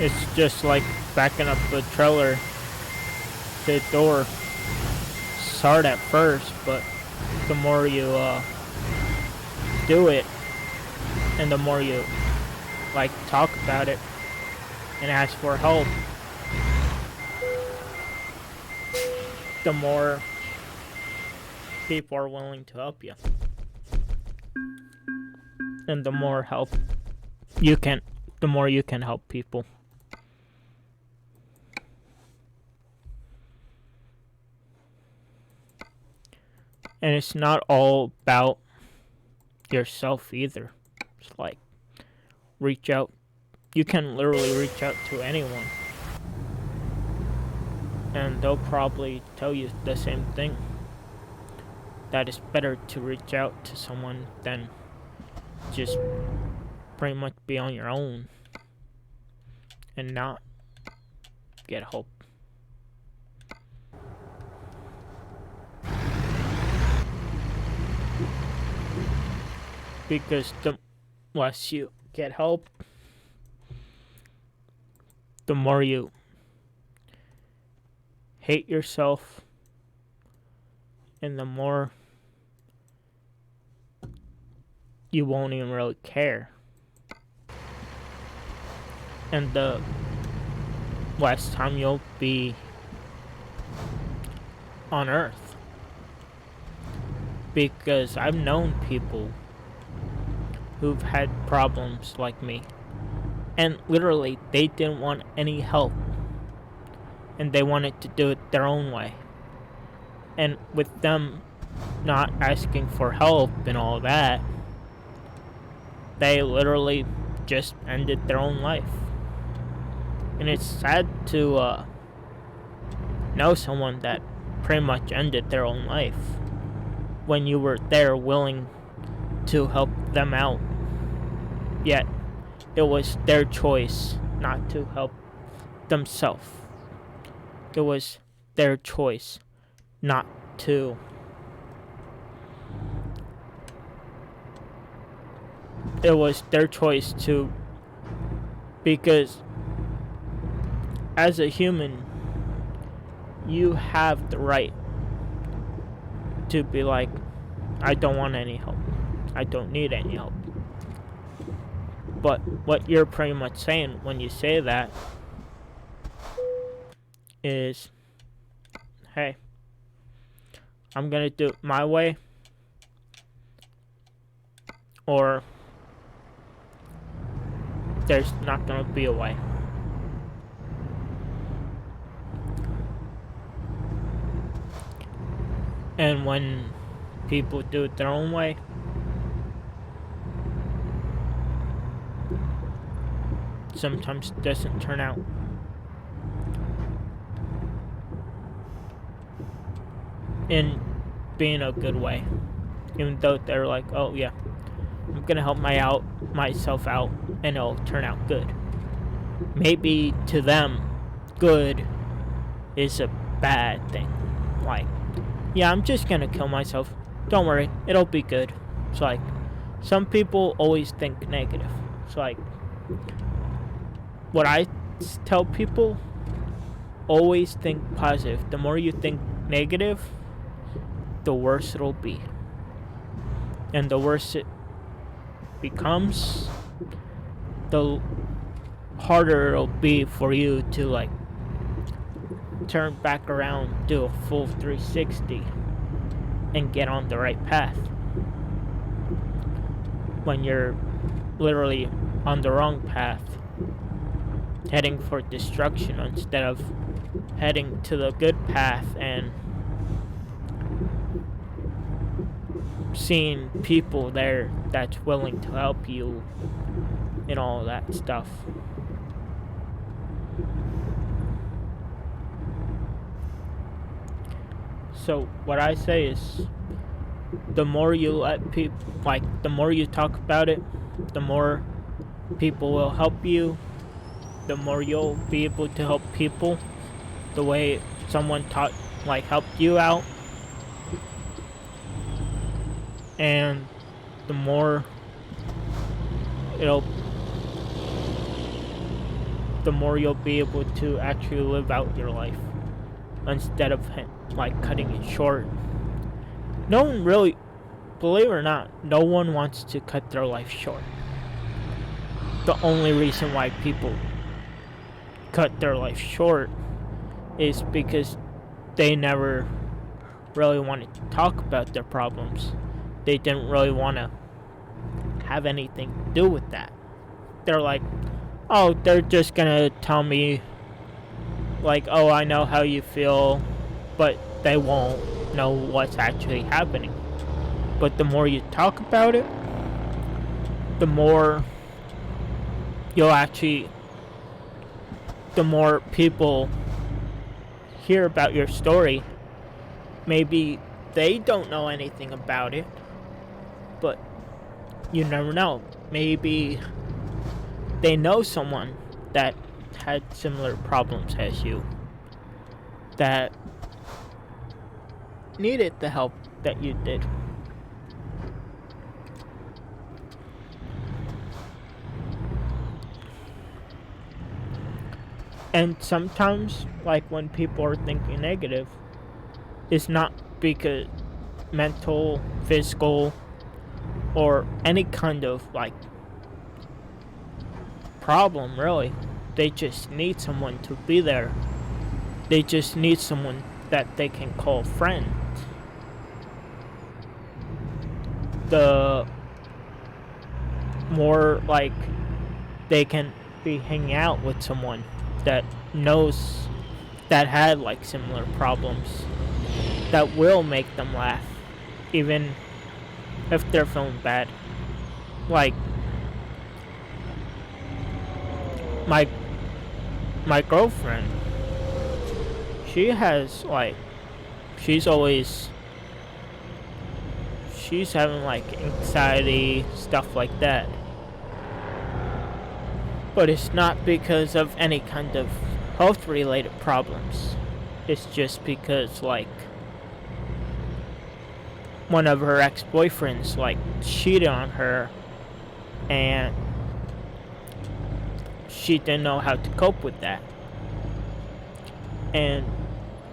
It's just like backing up a trailer to the door. It's hard at first, but the more you do it, and the more you like talk about it and ask for help, the more people are willing to help you, and the more you can help people. And it's not all about yourself either. It's like reach out. You can literally reach out to anyone, and they'll probably tell you the same thing. That it's better to reach out to someone than just pretty much be on your own and not get help. Because the less you get help, the more you hate yourself, and the more you won't even really care. And the less time you'll be on Earth. Because I've known people who've had problems like me, and literally they didn't want any help, and they wanted to do it their own way. And with them not asking for help and all that, they literally just ended their own life. And it's sad to know someone that pretty much ended their own life when you were there willing to help them out. Yet it was their choice not to help themselves. It was their choice not to because as a human you have the right to be like, I don't want any help, I don't need any help. But what you're pretty much saying when you say that is, hey, I'm gonna do it my way, or there's not gonna be a way. And when people do it their own way, sometimes it doesn't turn out. In being a good way. Even though they're like, oh yeah, I'm gonna help myself out and it'll turn out good. Maybe to them, good is a bad thing. Like, yeah, I'm just gonna kill myself. Don't worry, it'll be good. It's like, some people always think negative. It's like, what I tell people, always think positive. The more you think negative, the worse it'll be. And the worse it becomes, the harder it'll be for you to like turn back around, do a full 360 and get on the right path when you're literally on the wrong path, heading for destruction instead of heading to the good path and seeing people there that's willing to help you and all that stuff. So what I say is, the more you let people, like, the more you talk about it, the more people will help you, the more you'll be able to help people the way someone helped you out. And the more the more you'll be able to actually live out your life instead of like cutting it short. No one really, believe it or not, no one wants to cut their life short. The only reason why people cut their life short is because they never really wanted to talk about their problems. They didn't really want to have anything to do with that. They're like, oh, they're just gonna tell me, like, oh, I know how you feel, but they won't know what's actually happening. But the more you talk about it, the more the more people hear about your story. Maybe they don't know anything about it, but you never know. Maybe they know someone that had similar problems as you, that needed the help that you did. And sometimes, like when people are thinking negative, it's not because mental, physical, or any kind of like problem really. They just need someone to be there. They just need someone that they can call friend. The more like they can be hanging out with someone that knows, that had like similar problems, that will make them laugh even if they're feeling bad. Like my girlfriend, she has like, she's having like anxiety, stuff like that. But it's not because of any kind of health related problems. It's just because like one of her ex-boyfriends like cheated on her and she didn't know how to cope with that. And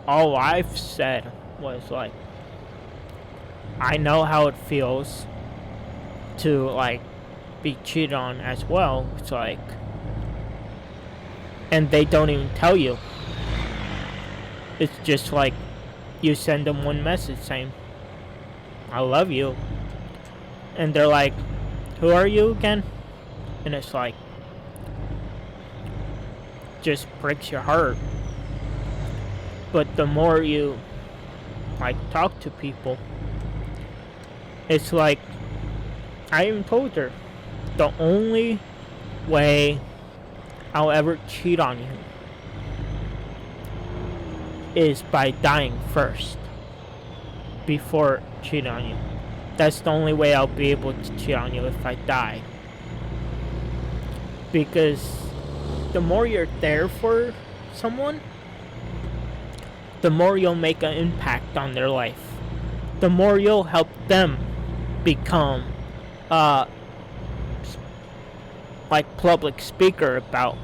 all I've said was like, I know how it feels to like be cheated on as well. It's like, and they don't even tell you. It's just like you send them one message saying, I love you, and they're like, who are you again? And it's like, just breaks your heart. But the more you like talk to people, it's like, I even told her, the only way I'll ever cheat on you is by dying first before cheating on you. That's the only way I'll be able to cheat on you, if I die. Because the more you're there for someone, the more you'll make an impact on their life. The more you'll help them become like public speaker about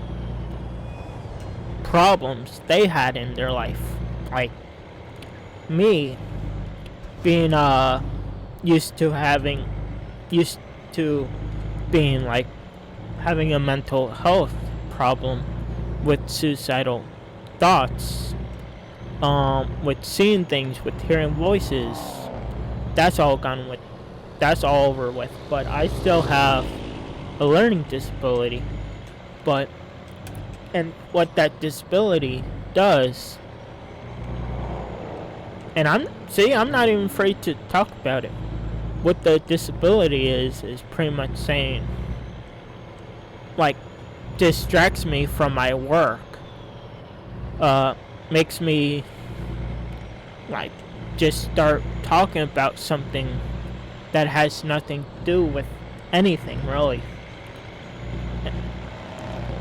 problems they had in their life. Like me being used to being like having a mental health problem with suicidal thoughts, with seeing things, with hearing voices. That's all over with. But I still have a learning disability. And what that disability does, and I'm not even afraid to talk about it. What the disability is pretty much saying, like, distracts me from my work, makes me like just start talking about something that has nothing to do with anything really.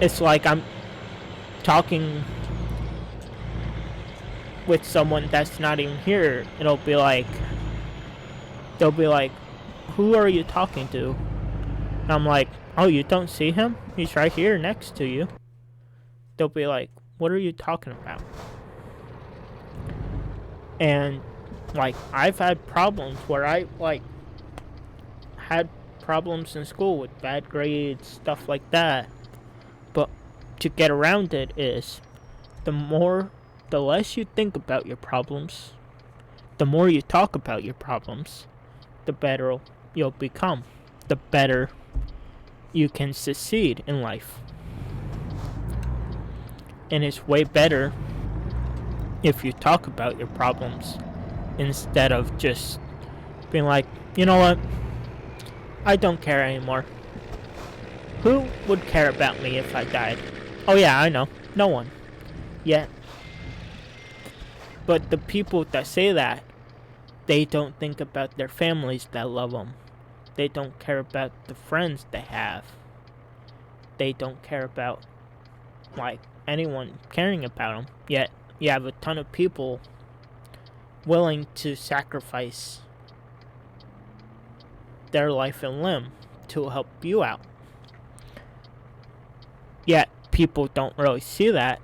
It's like I'm talking with someone that's not even here. They'll be like, who are you talking to? And I'm like, oh, you don't see him? He's right here next to you. they'll be like, what are you talking about? And like, I've had problems where I like had problems in school with bad grades, stuff like that. But to get around it is the less you think about your problems, the more you talk about your problems, the better you'll become. The better you can succeed in life. And it's way better if you talk about your problems instead of just being like, you know what? I don't care anymore. Who would care about me if I died? Oh yeah, I know. No one. Yet. But the people that say that, they don't think about their families that love them. They don't care about the friends they have. They don't care about, like, anyone caring about them. Yet, you have a ton of people willing to sacrifice their life and limb to help you out. Yet, people don't really see that.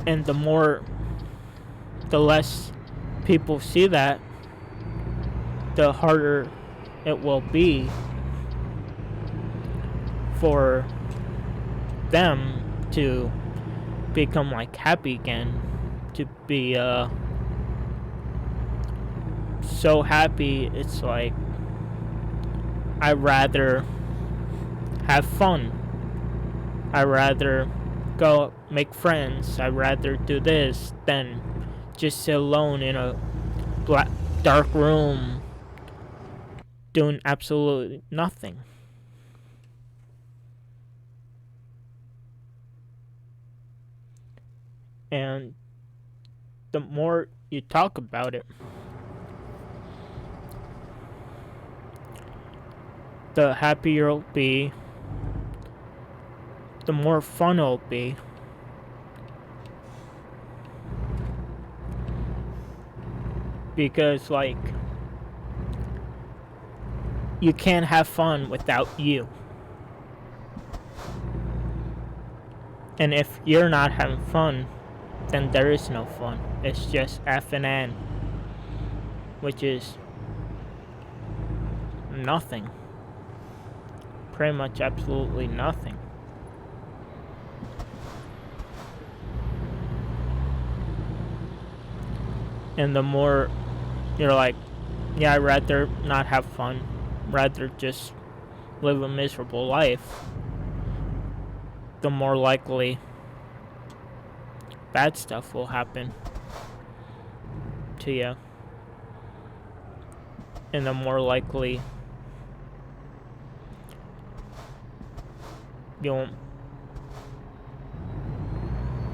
And the less people see that, the harder it will be for them to become like happy again, to be so happy. It's like, I'd rather have fun, I'd rather go make friends, I'd rather do this than just sit alone in a dark room doing absolutely nothing. And the more you talk about it, the happier you'll be, the more fun it'll be. Because, like, you can't have fun without you. And if you're not having fun, then there is no fun. It's just F and N, which is nothing. Pretty much absolutely nothing. And the more you're like, yeah, I'd rather not have fun, rather just live a miserable life, the more likely bad stuff will happen to you. And the more likely you won't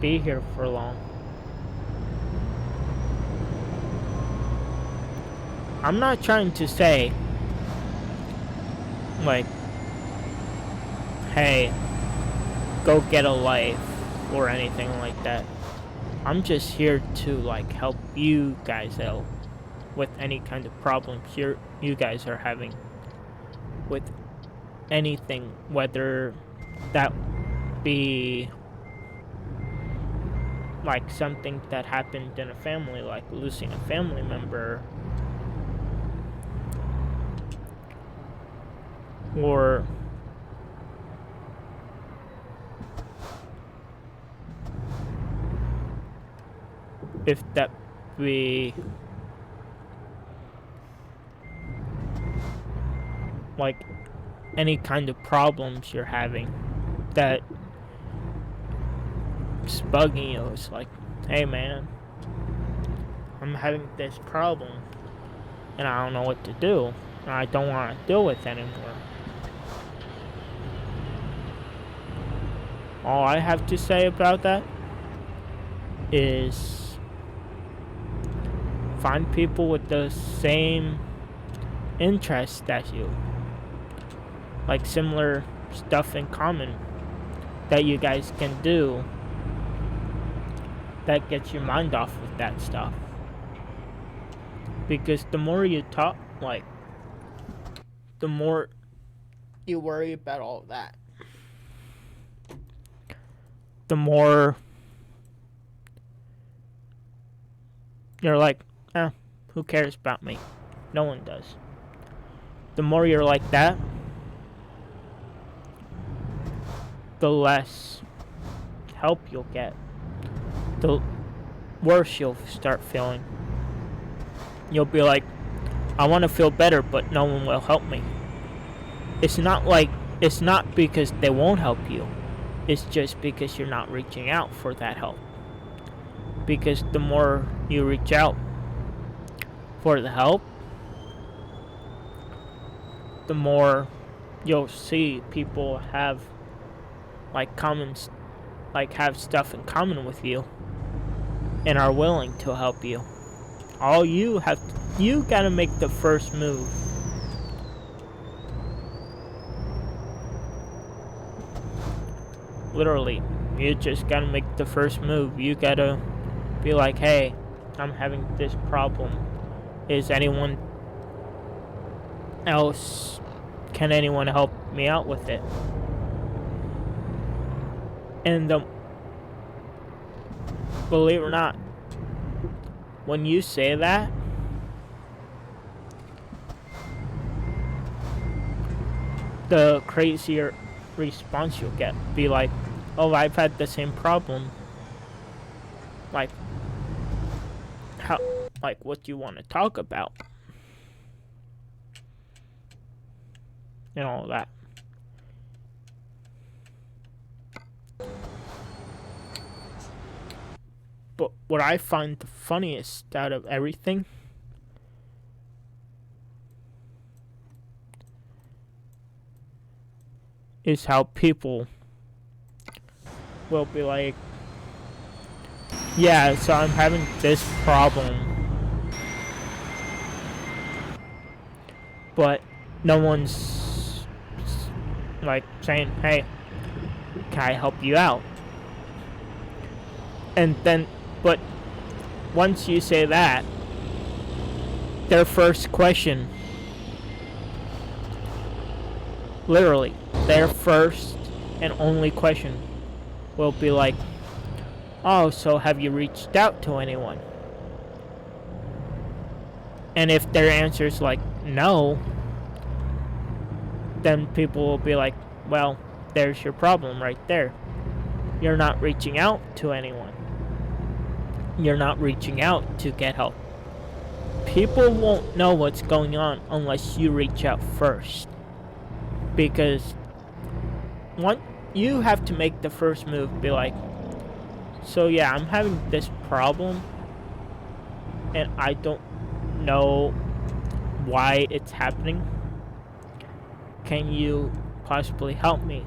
be here for long. I'm not trying to say, like, hey, go get a life or anything like that. I'm just here to, like, help you guys out with any kind of problems you guys are having with anything, whether that be like something that happened in a family, like losing a family member, or if that be like any kind of problems you're having that is bugging you. It's like, hey man, I'm having this problem and I don't know what to do, and I don't want to deal with it anymore. All I have to say about that is find people with the same interests as you, like similar stuff in common that you guys can do that gets your mind off of that stuff. Because the more you talk, like, the more you worry about all of that. the more you're like, who cares about me? No one does. The more you're like that, the less help you'll get. The worse you'll start feeling. You'll be like, I want to feel better, but no one will help me. It's not because they won't help you. It's just because you're not reaching out for that help. Because the more you reach out for the help, the more you'll see people have have stuff in common with you and are willing to help you. All you gotta make the first move. Literally, you just gotta make the first move. You gotta be like, hey, I'm having this problem. Is anyone else, can anyone help me out with it? And believe it or not, when you say that, the crazier response you'll get. Be like, oh, I've had the same problem. Like, what do you want to talk about? And all that. But what I find the funniest out of everything is how people will be like, yeah, so I'm having this problem, but no one's like saying, hey, can I help you out? And then, but once you say that, their first question, literally, their first and only question will be like, oh, so have you reached out to anyone? And if their answer is like, no, then people will be like, well, there's your problem right there. You're not reaching out to anyone. You're not reaching out to get help. People won't know what's going on unless you reach out first. Because you have to make the first move, be like, so yeah, I'm having this problem and I don't know why it's happening. Can you possibly help me?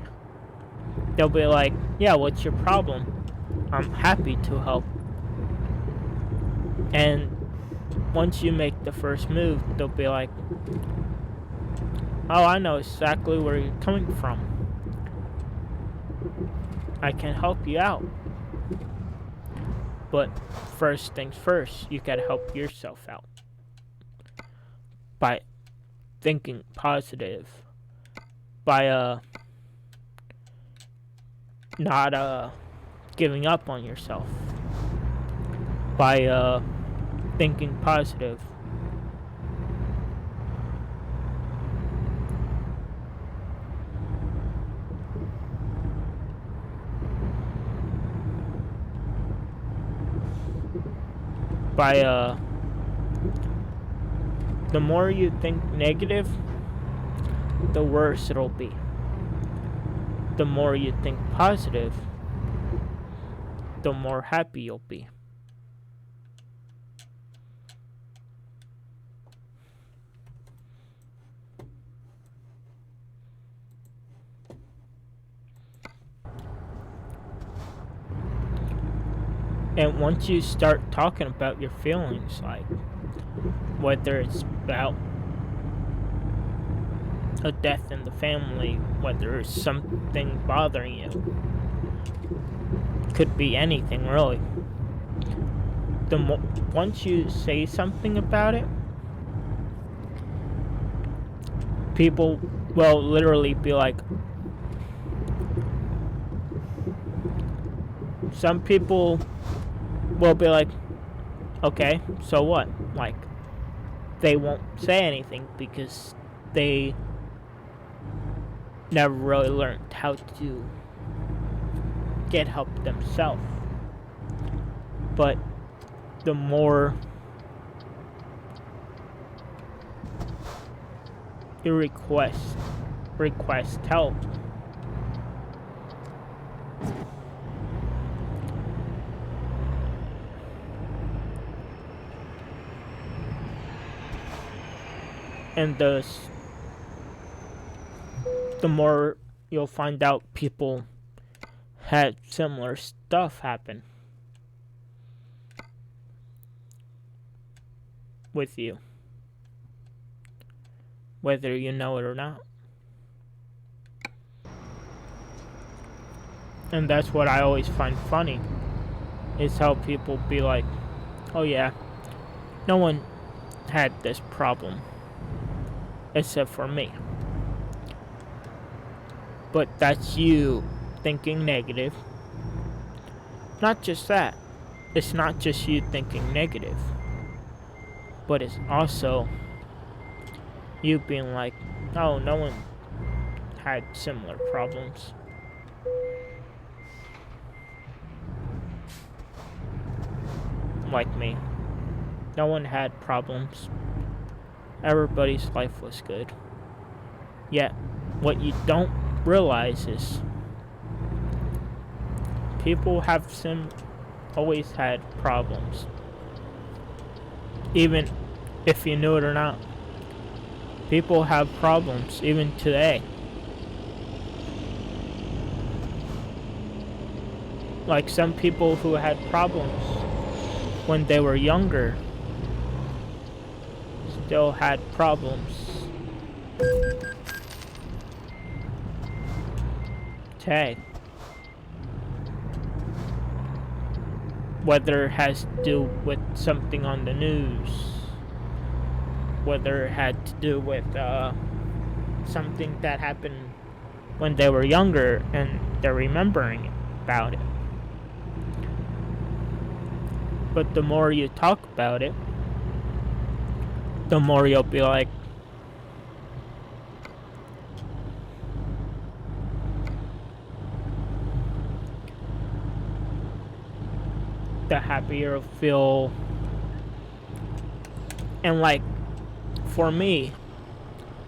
They'll be like, yeah, what's your problem? I'm happy to help. And once you make the first move, they'll be like, oh, I know exactly where you're coming from. I can help you out. But first things first, you gotta help yourself out. By thinking positive. By not giving up on yourself. By thinking positive. By the more you think negative, the worse it'll be. The more you think positive, the more happy you'll be. And once you start talking about your feelings, like whether it's about a death in the family, whether it's something bothering you, could be anything really. Once you say something about it, people will literally be like, some people will be like, okay, so what? Like, they won't say anything because they never really learned how to get help themselves. But the more you request help, and the more you'll find out people had similar stuff happen with you, whether you know it or not. And that's what I always find funny, is how people be like, oh yeah, no one had this problem except for me. But that's you thinking negative. Not just that. It's not just you thinking negative, but it's also you being like, oh, no one had similar problems. Like me. No one had problems. Everybody's life was good. Yet, what you don't realize is people have always had problems. Even if you knew it or not. People have problems even today. Like some people who had problems when they were younger still had problems today. Whether it has to do with something on the news, whether it had to do with something that happened when they were younger and they're remembering about it. But the more you talk about it, the more you'll be like, the happier you'll feel. And like, for me,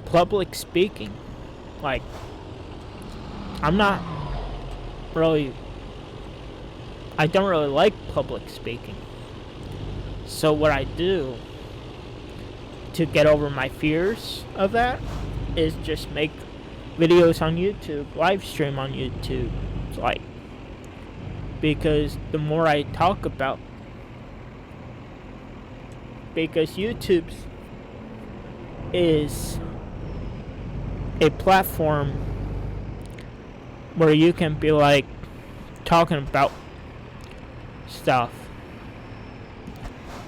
public speaking, like, I don't really like public speaking. So what I do to get over my fears of that is just make videos on YouTube, live stream on YouTube, like, because the more I talk about, because YouTube is a platform where you can be like talking about stuff,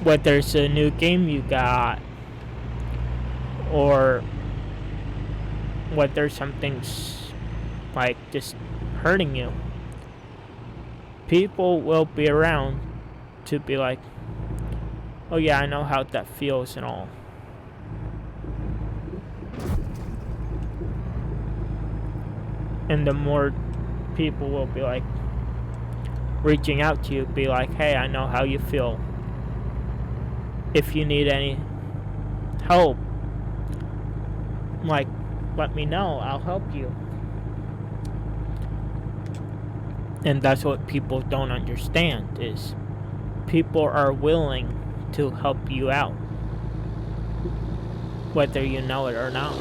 whether it's a new game you got or whether something's like just hurting you. People will be around to be like, oh yeah, I know how that feels and all. And the more people will be like reaching out to you, be like, hey, I know how you feel. If you need any help, like, let me know, I'll help you. And that's what people don't understand, is people are willing to help you out, whether you know it or not.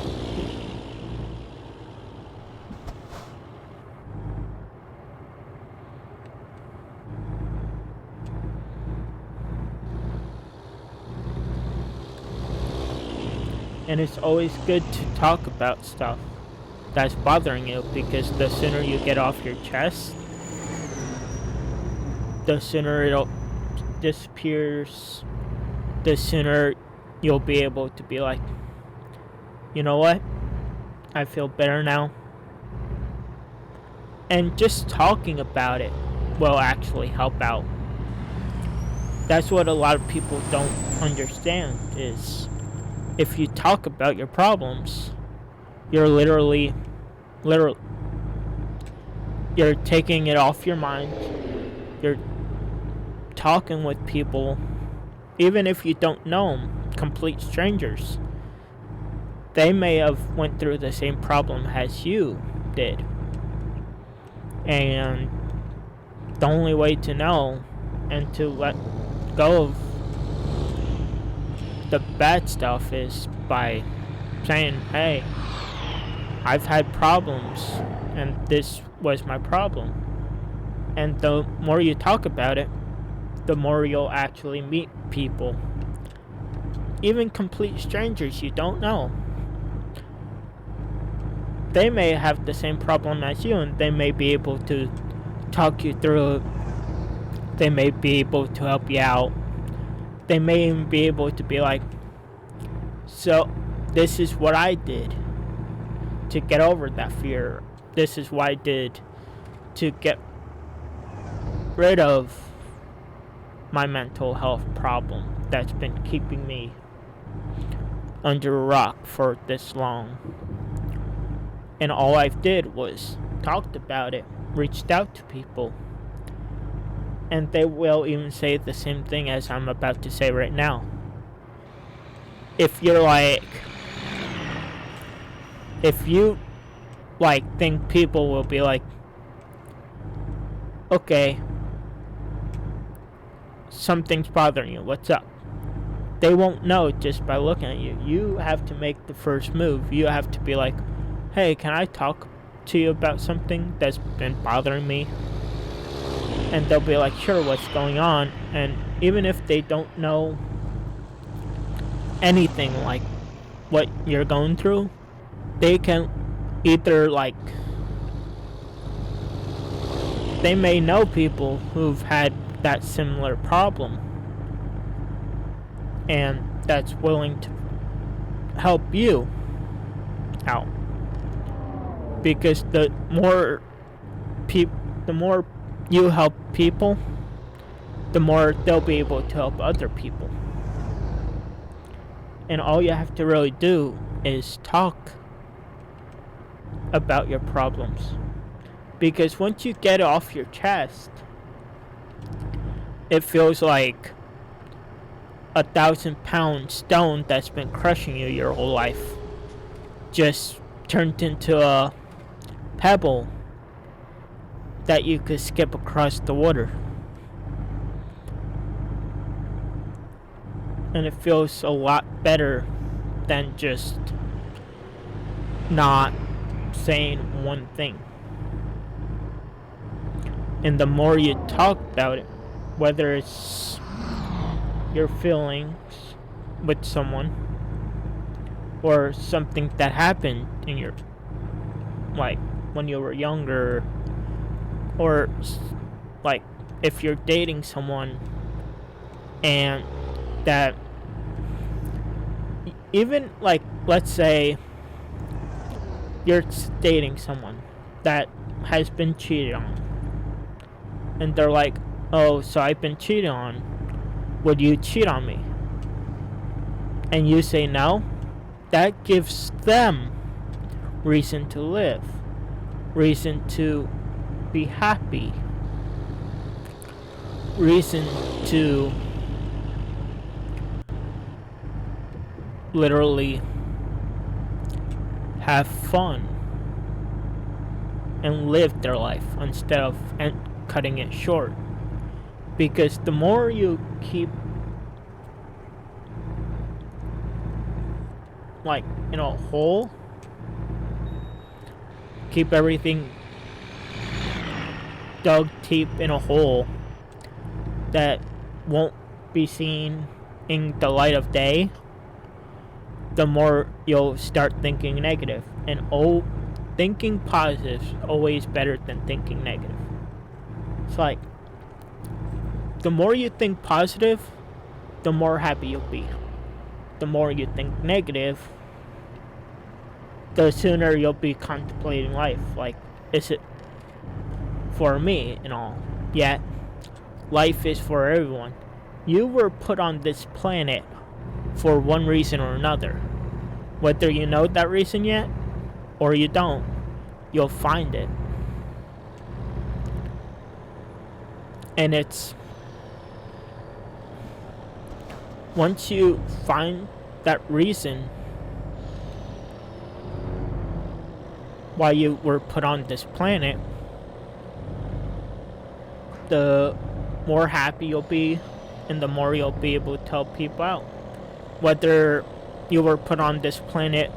And it's always good to talk about stuff that's bothering you, because the sooner you get off your chest, the sooner it disappears, the sooner you'll be able to be like, you know what, I feel better now. And just talking about it will actually help out. That's what a lot of people don't understand is if you talk about your problems, you're literally you're taking it off your mind. You're talking with people, even if you don't know them, complete strangers. They may have went through the same problem as you did. And the only way to know and to let go of the bad stuff is by saying, hey, I've had problems and this was my problem. And the more you talk about it, the more you'll actually meet people. Even complete strangers you don't know. They may have the same problem as you and they may be able to talk you through it. They may be able to help you out. They may even be able to be like, so this is what I did to get over that fear. This is what I did to get rid of my mental health problem that's been keeping me under a rock for this long. And all I did was talked about it, reached out to people. And they will even say the same thing as I'm about to say right now. If you're like, if you like think people will be like, okay, something's bothering you, what's up? They won't know just by looking at you. You have to make the first move. You have to be like, hey, can I talk to you about something that's been bothering me? And they'll be like, sure, what's going on? And even if they don't know anything like what you're going through, they can either like, they may know people who've had that similar problem and that's willing to help you out. Because the more you help people, the more they'll be able to help other people. And all you have to really do is talk about your problems. Because once you get it off your chest, it feels like 1,000-pound stone that's been crushing you your whole life just turned into a pebble that you could skip across the water. And it feels a lot better than just not saying one thing. And the more you talk about it, whether it's your feelings with someone or something that happened in your, like when you were younger, or like if you're dating someone and that, even like let's say you're dating someone that has been cheated on and they're like, oh, so I've been cheated on, would you cheat on me? And you say no, that gives them reason to live, reason to be happy, reason to literally have fun and live their life instead of cutting it short. Because the more you keep like in a hole, keep everything dug deep in a hole that won't be seen in the light of day, the more you'll start thinking negative. And thinking positive is always better than thinking negative. It's like, the more you think positive, the more happy you'll be. The more you think negative, the sooner you'll be contemplating life. Like, is it for me and all? Yet, life is for everyone. You were put on this planet for one reason or another. Whether you know that reason yet, or you don't, you'll find it. And it's once you find that reason why you were put on this planet, the more happy you'll be and the more you'll be able to help people out. Whether you were put on this planet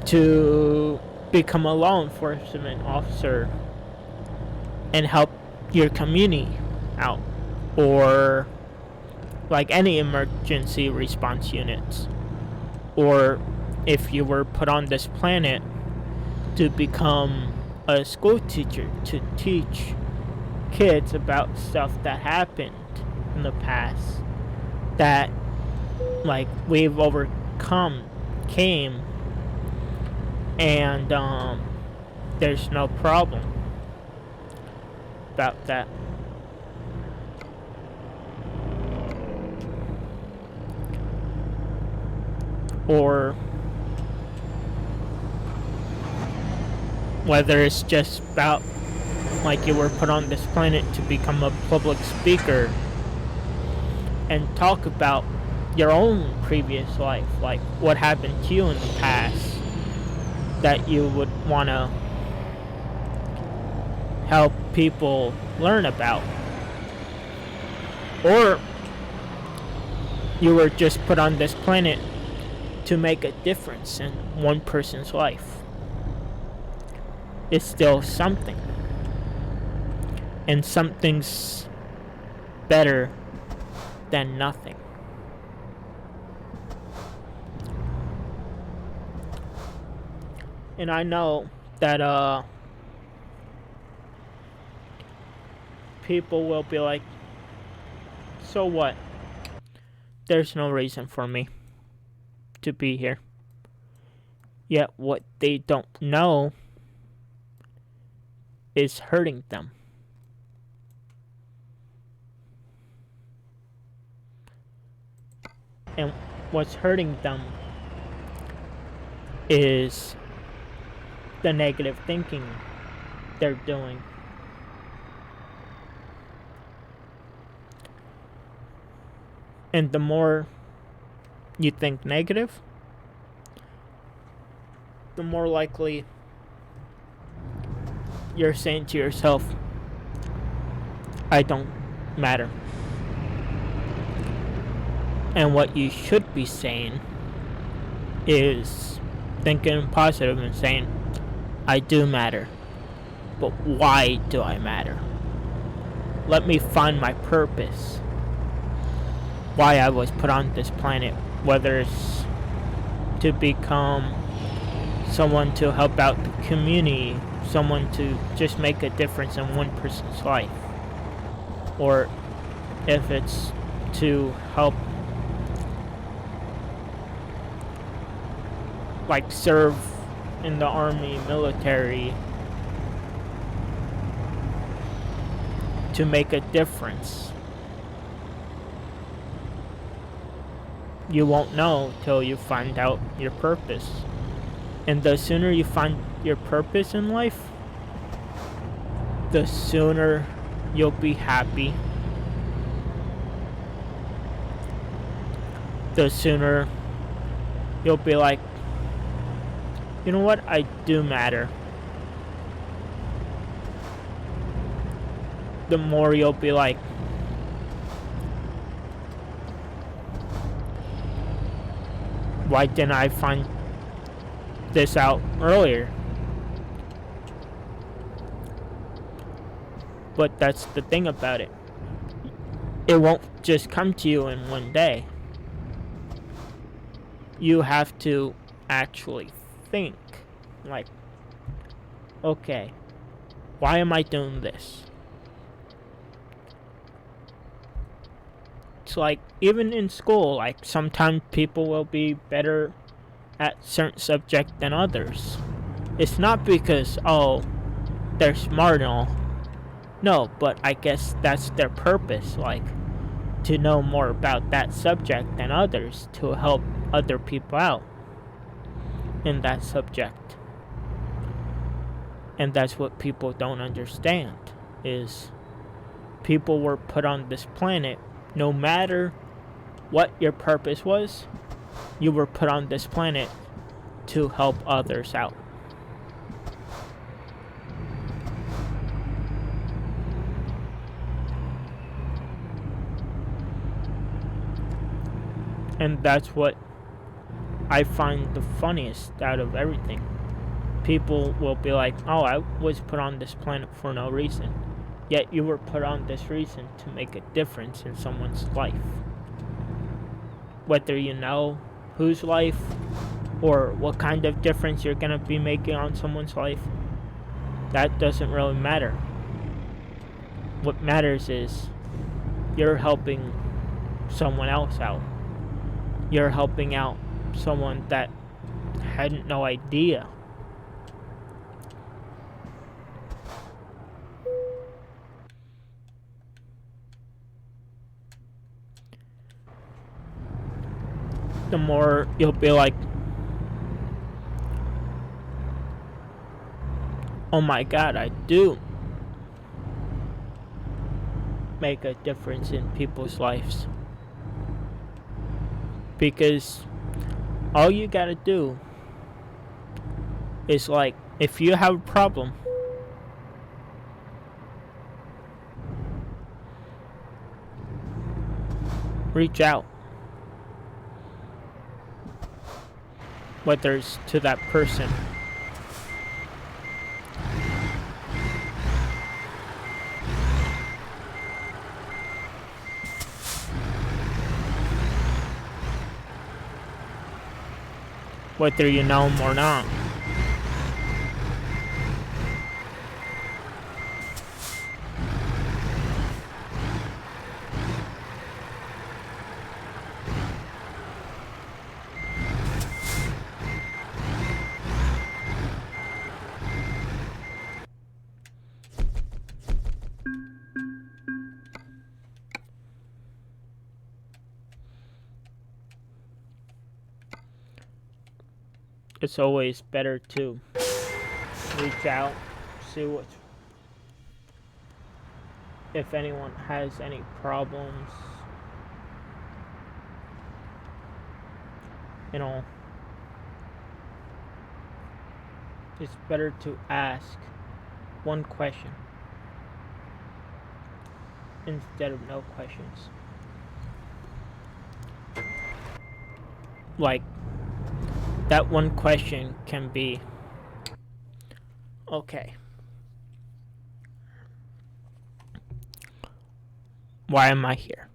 to become a law enforcement officer and help your community out, or like any emergency response units, or if you were put on this planet to become a school teacher to teach kids about stuff that happened in the past that like we've came and there's no problem about that. Or whether it's just about like you were put on this planet to become a public speaker and talk about your own previous life, like what happened to you in the past that you would want to help people learn about. Or you were just put on this planet to make a difference in one person's life. It's still something. And something's better than nothing. And I know that people will be like, so what? There's no reason for me to be here. Yet what they don't know is hurting them. And what's hurting them is the negative thinking they're doing. And the more you think negative, the more likely you're saying to yourself, I don't matter. And what you should be saying is thinking positive and saying, I do matter. But why do I matter? Let me find my purpose. Why I was put on this planet. Whether it's to become someone to help out the community, someone to just make a difference in one person's life, or if it's to help like serve in the army, military, to make a difference. You won't know till you find out your purpose. And the sooner you find your purpose in life, the sooner you'll be happy. The sooner you'll be like, you know what, I do matter. The more you'll be like, why didn't I find this out earlier? But that's the thing about it. It won't just come to you in one day. You have to actually think, like, okay, why am I doing this? It's like, even in school, like, sometimes people will be better at certain subject than others. It's not because, oh, they're smart and all. No, but I guess that's their purpose, like, to know more about that subject than others, to help other people out in that subject. And that's what people don't understand, is people were put on this planet, no matter what your purpose was, you were put on this planet to help others out. And that's what I find the funniest out of everything. People will be like, oh, I was put on this planet for no reason. Yet you were put on this reason to make a difference in someone's life. Whether you know whose life or what kind of difference you're going to be making on someone's life, that doesn't really matter. What matters is you're helping someone else out. You're helping out someone that had no idea. The more you'll be like, oh my god, I do make a difference in people's lives. Because all you gotta do is, like, if you have a problem, reach out. Whether it's to that person, whether you know them or not. It's always better to reach out, see if anyone has any problems, you know. It's better to ask one question instead of no questions. Like, that one question can be, okay, why am I here?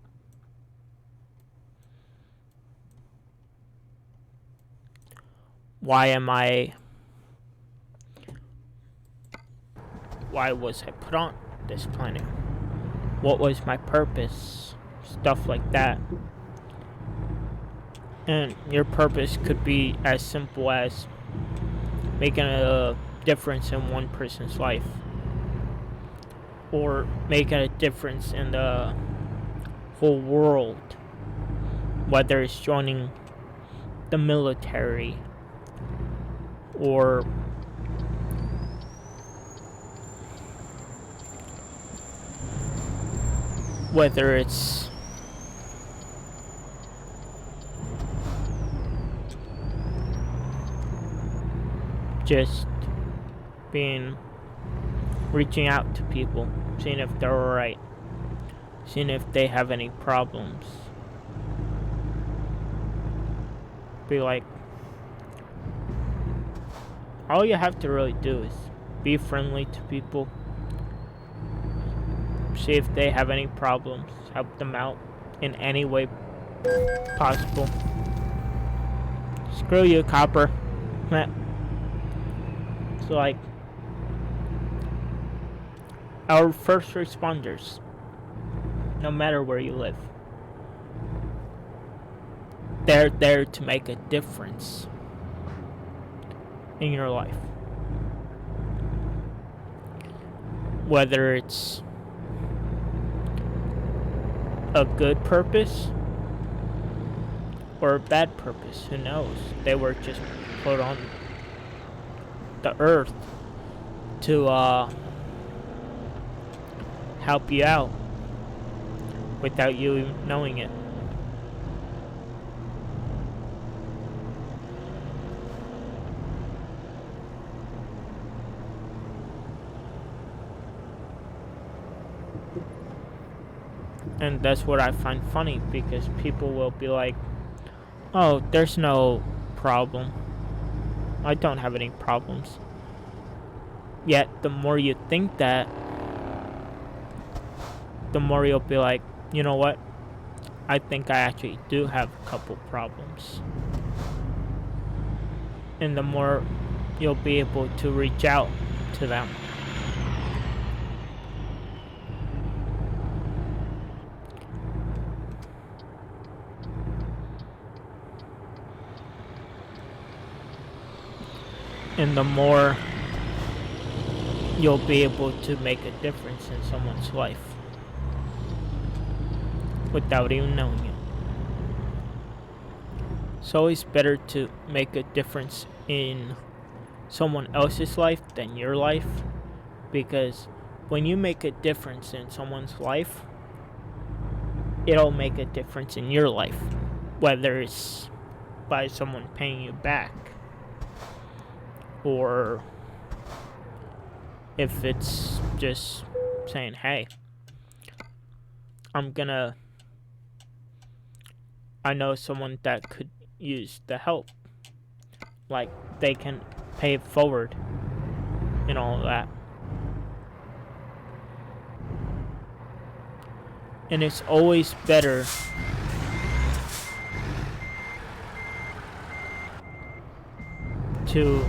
Why was I put on this planet? What was my purpose? Stuff like that. And your purpose could be as simple as making a difference in one person's life, or making a difference in the whole world, whether it's joining the military, or whether it's just reaching out to people, seeing if they're alright, seeing if they have any problems. Be like, all you have to really do is be friendly to people, see if they have any problems, help them out in any way possible. Screw you, copper. So, like, our first responders, no matter where you live, they're there to make a difference in your life. Whether it's a good purpose or a bad purpose. Who knows? They were just put on the earth to help you out without you even knowing it. And that's what I find funny, because people will be like, oh, there's no problem. I don't have any problems. Yet, the more you think that, the more you'll be like, you know what? I think I actually do have a couple problems. And the more you'll be able to reach out to them. And the more you'll be able to make a difference in someone's life without even knowing it. It's always better to make a difference in someone else's life than your life, because when you make a difference in someone's life, it'll make a difference in your life, whether it's by someone paying you back, or if it's just saying, hey, I know someone that could use the help. Like, they can pay it forward and all of that. And it's always better to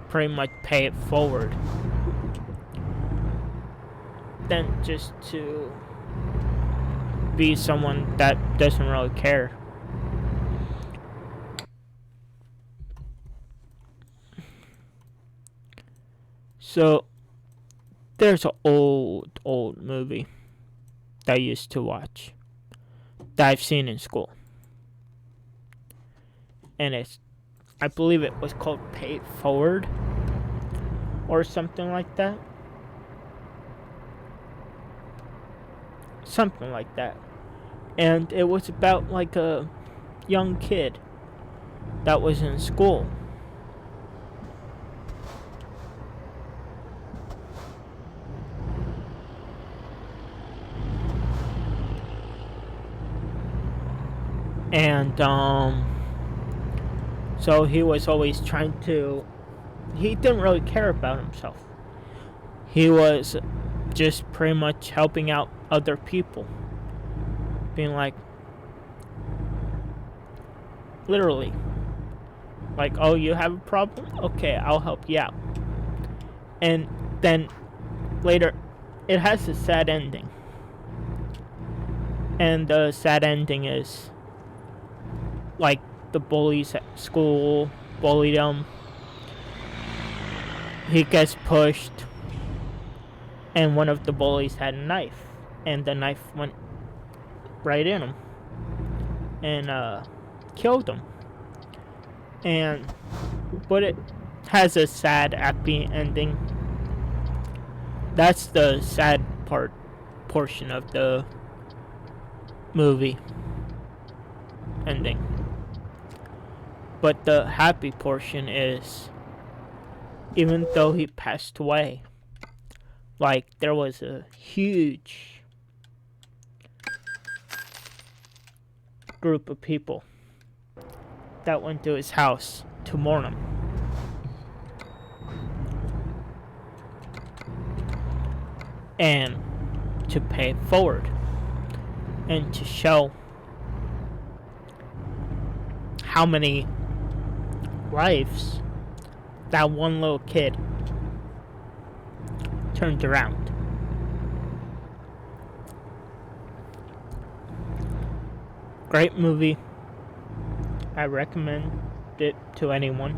pretty much pay it forward than just to be someone that doesn't really care. So there's an old movie that I used to watch that I've seen in school, and I believe it was called Pay It Forward or something like that. Something like that. And it was about like a young kid that was in school. And so he was always he didn't really care about himself. He was just pretty much helping out other people. Being like, literally, like, oh, you have a problem? Okay, I'll help you out. And then later, it has a sad ending. And the sad ending is, like, the bullies at school bullied him. He gets pushed, and one of the bullies had a knife, and the knife went right in him and killed him. But it has a sad, happy ending. That's the sad portion of the movie ending. But the happy portion is, even though he passed away, like, there was a huge group of people that went to his house to mourn him. And to pay it forward. And to show how many lives that one little kid turned around. Great movie. I recommend it to anyone,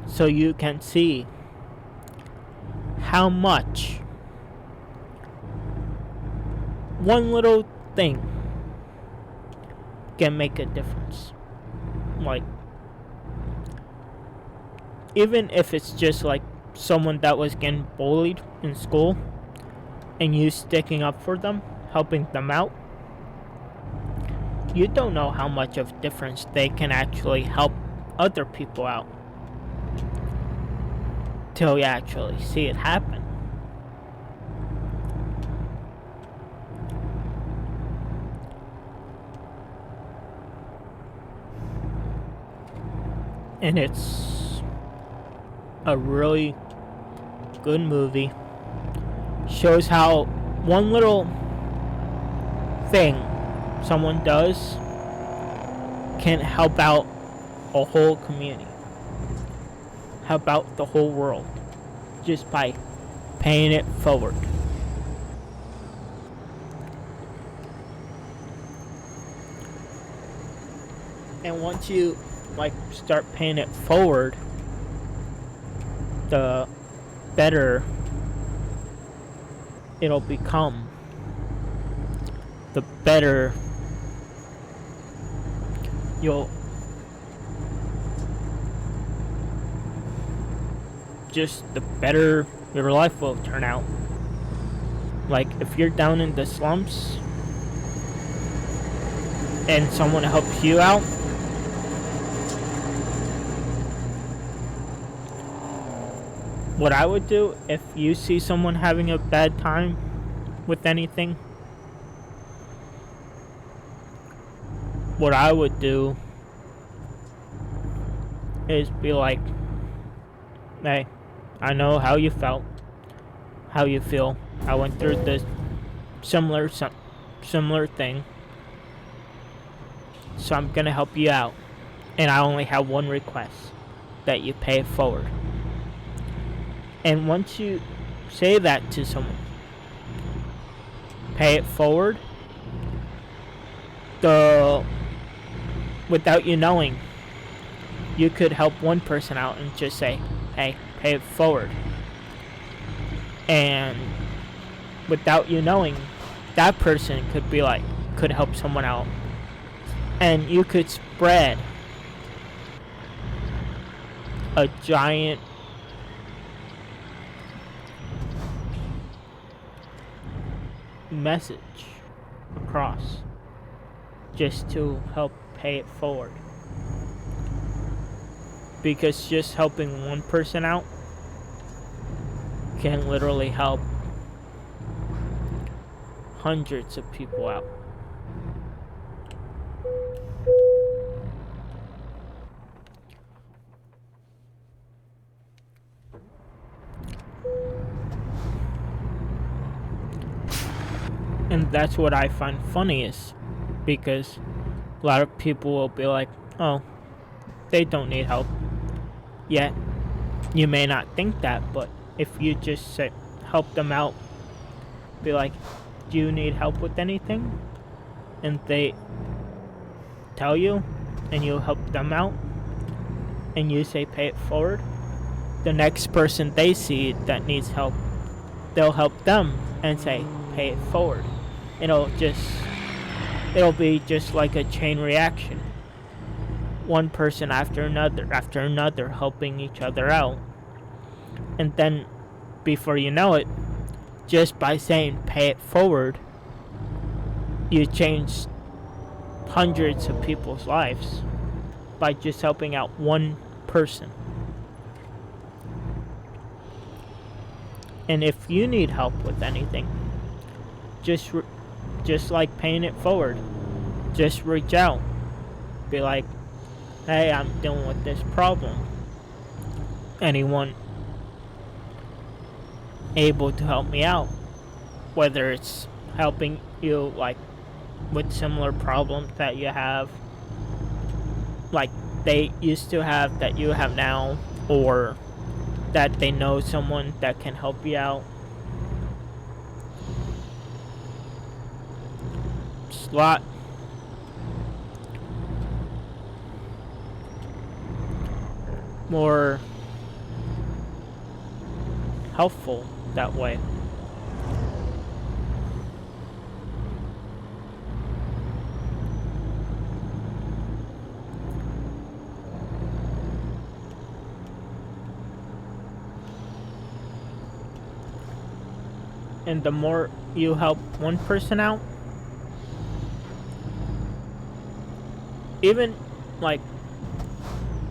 so you can see how much one little thing can make a difference. Like, even if it's just like someone that was getting bullied in school and you sticking up for them, helping them out, you don't know how much of difference they can actually help other people out till you actually see it happen. And it's a really good movie. Shows how one little thing someone does can help out a whole community, help out the whole world, just by paying it forward. And once you start paying it forward, the better it'll become. The better you'll the better your life will turn out. Like, if you're down in the slumps and someone helps you out, what I would do if you see someone having a bad time with anything, what I would do is be like, hey, I know how you felt, how you feel. I went through this similar thing, so I'm gonna help you out. And I only have one request, that you pay it forward. And once you say that to someone, pay it forward, without you knowing, you could help one person out and just say, hey, pay it forward. And without you knowing, that person could help someone out. And you could spread a giant message across just to help pay it forward. Because just helping one person out can literally help hundreds of people out. And that's what I find funniest, because a lot of people will be like, oh, they don't need help. Yet, you may not think that, but if you just help them out, be like, do you need help with anything? And they tell you, and you help them out, and you say pay it forward, the next person they see that needs help, they'll help them and say pay it forward. It'll be just like a chain reaction. One person after another helping each other out. And then, before you know it, just by saying pay it forward, you change hundreds of people's lives by just helping out one person. And if you need help with anything, just like paying it forward, just reach out. Be like, hey, I'm dealing with this problem. Anyone able to help me out? Whether it's helping you with similar problems that you have, like they used to have that you have now, or that they know someone that can help you out. It's a lot more helpful that way. And the more you help one person out, even like,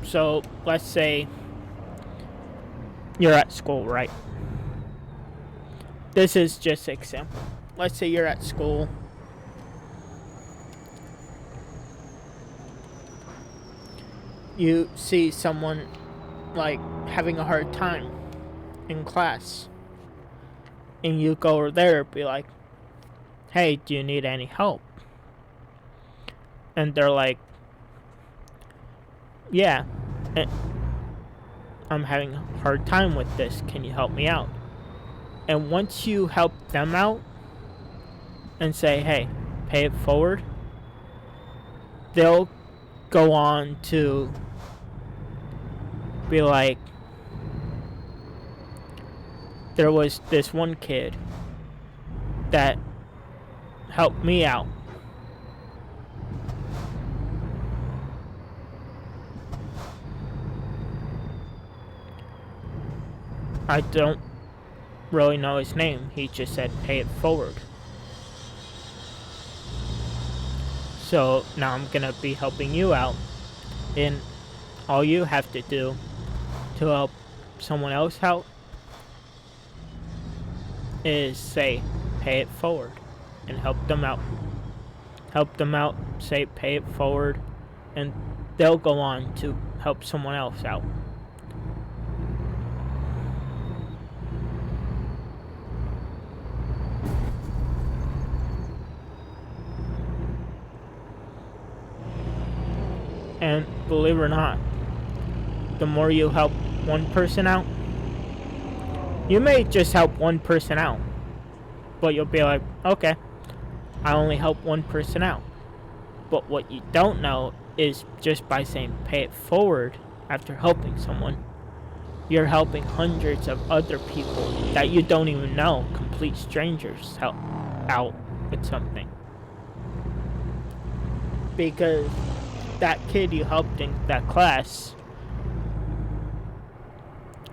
so let's say you're at school, right? This is just an example. Let's say you're at school. You see someone like having a hard time in class, and you go over there and be like, hey, do you need any help? And they're like, yeah, I'm having a hard time with this, can you help me out? And once you help them out and say, hey, pay it forward, they'll go on to be like, there was this one kid that helped me out. I don't really know his name. He just said pay it forward. So now I'm gonna be helping you out. And all you have to do to help someone else out is say pay it forward and help them out. Help them out, say pay it forward, and they'll go on to help someone else out. And believe it or not, the more you help one person out, you may just help one person out, but you'll be like, okay, I only help one person out. But what you don't know is just by saying pay it forward after helping someone, you're helping hundreds of other people that you don't even know, complete strangers, help out with something. Because that kid you helped in that class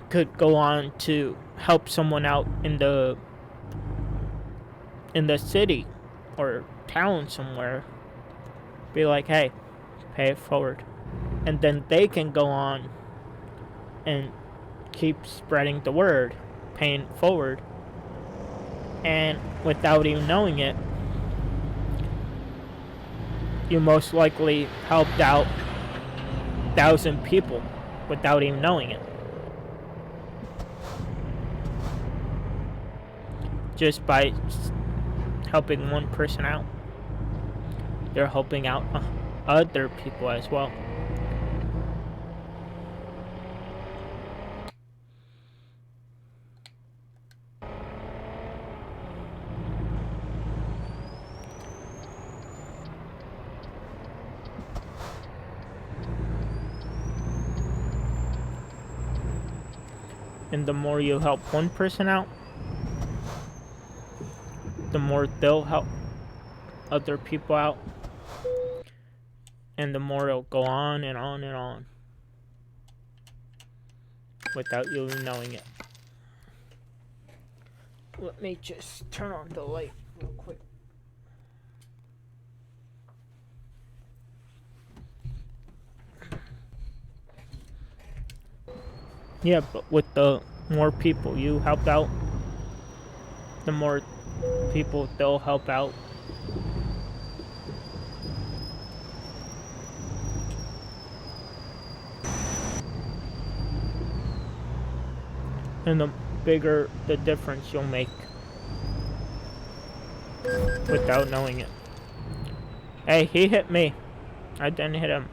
could go on to help someone out in the city or town somewhere. Be like, hey, pay it forward. And then they can go on and keep spreading the word, paying it forward. And without even knowing it, you most likely helped out 1,000 people without even knowing it. Just by helping one person out, you're helping out other people as well. And the more you help one person out, the more they'll help other people out. And the more it'll go on and on and on without you knowing it. Let me just turn on the light real quick. Yeah, but with the more people you help out, the more people they'll help out. And the bigger the difference you'll make without knowing it. Hey, he hit me. I didn't hit him.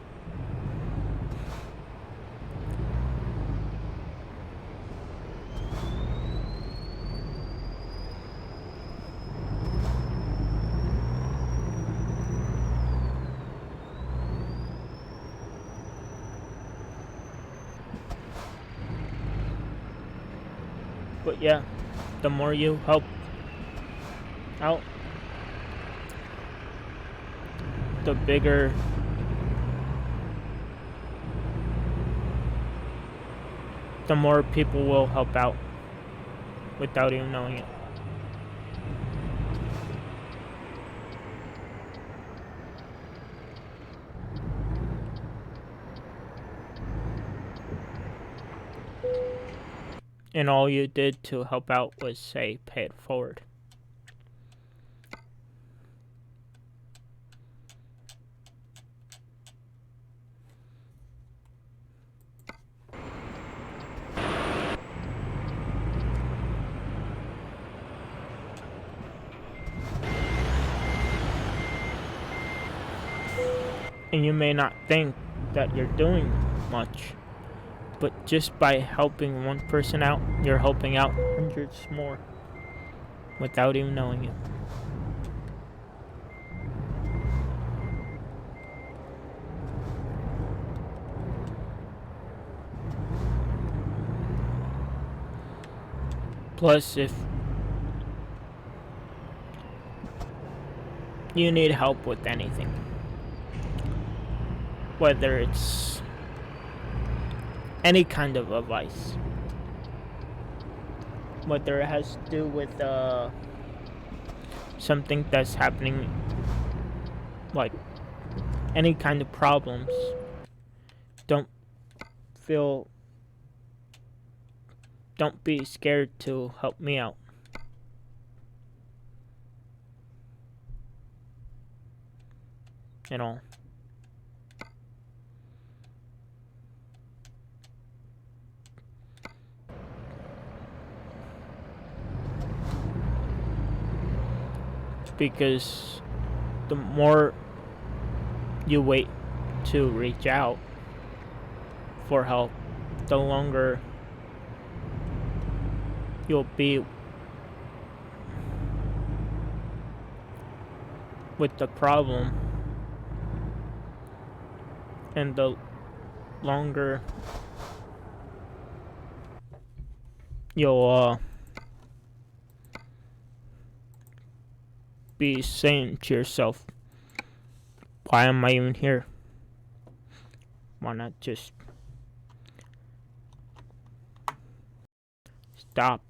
But yeah, the more you help out, the bigger the more people will help out without even knowing it. and all you did to help out was say pay it forward. And you may not think that you're doing much, but just by helping one person out, you're helping out hundreds more without even knowing it. Plus, if you need help with anything, whether it's any kind of advice, whether it has to do with something that's happening, like any kind of problems, don't be scared to help me out. You know. Because the more you wait to reach out for help, the longer you'll be with the problem, and the longer you'll be saying to yourself, why am I even here? Why not just stop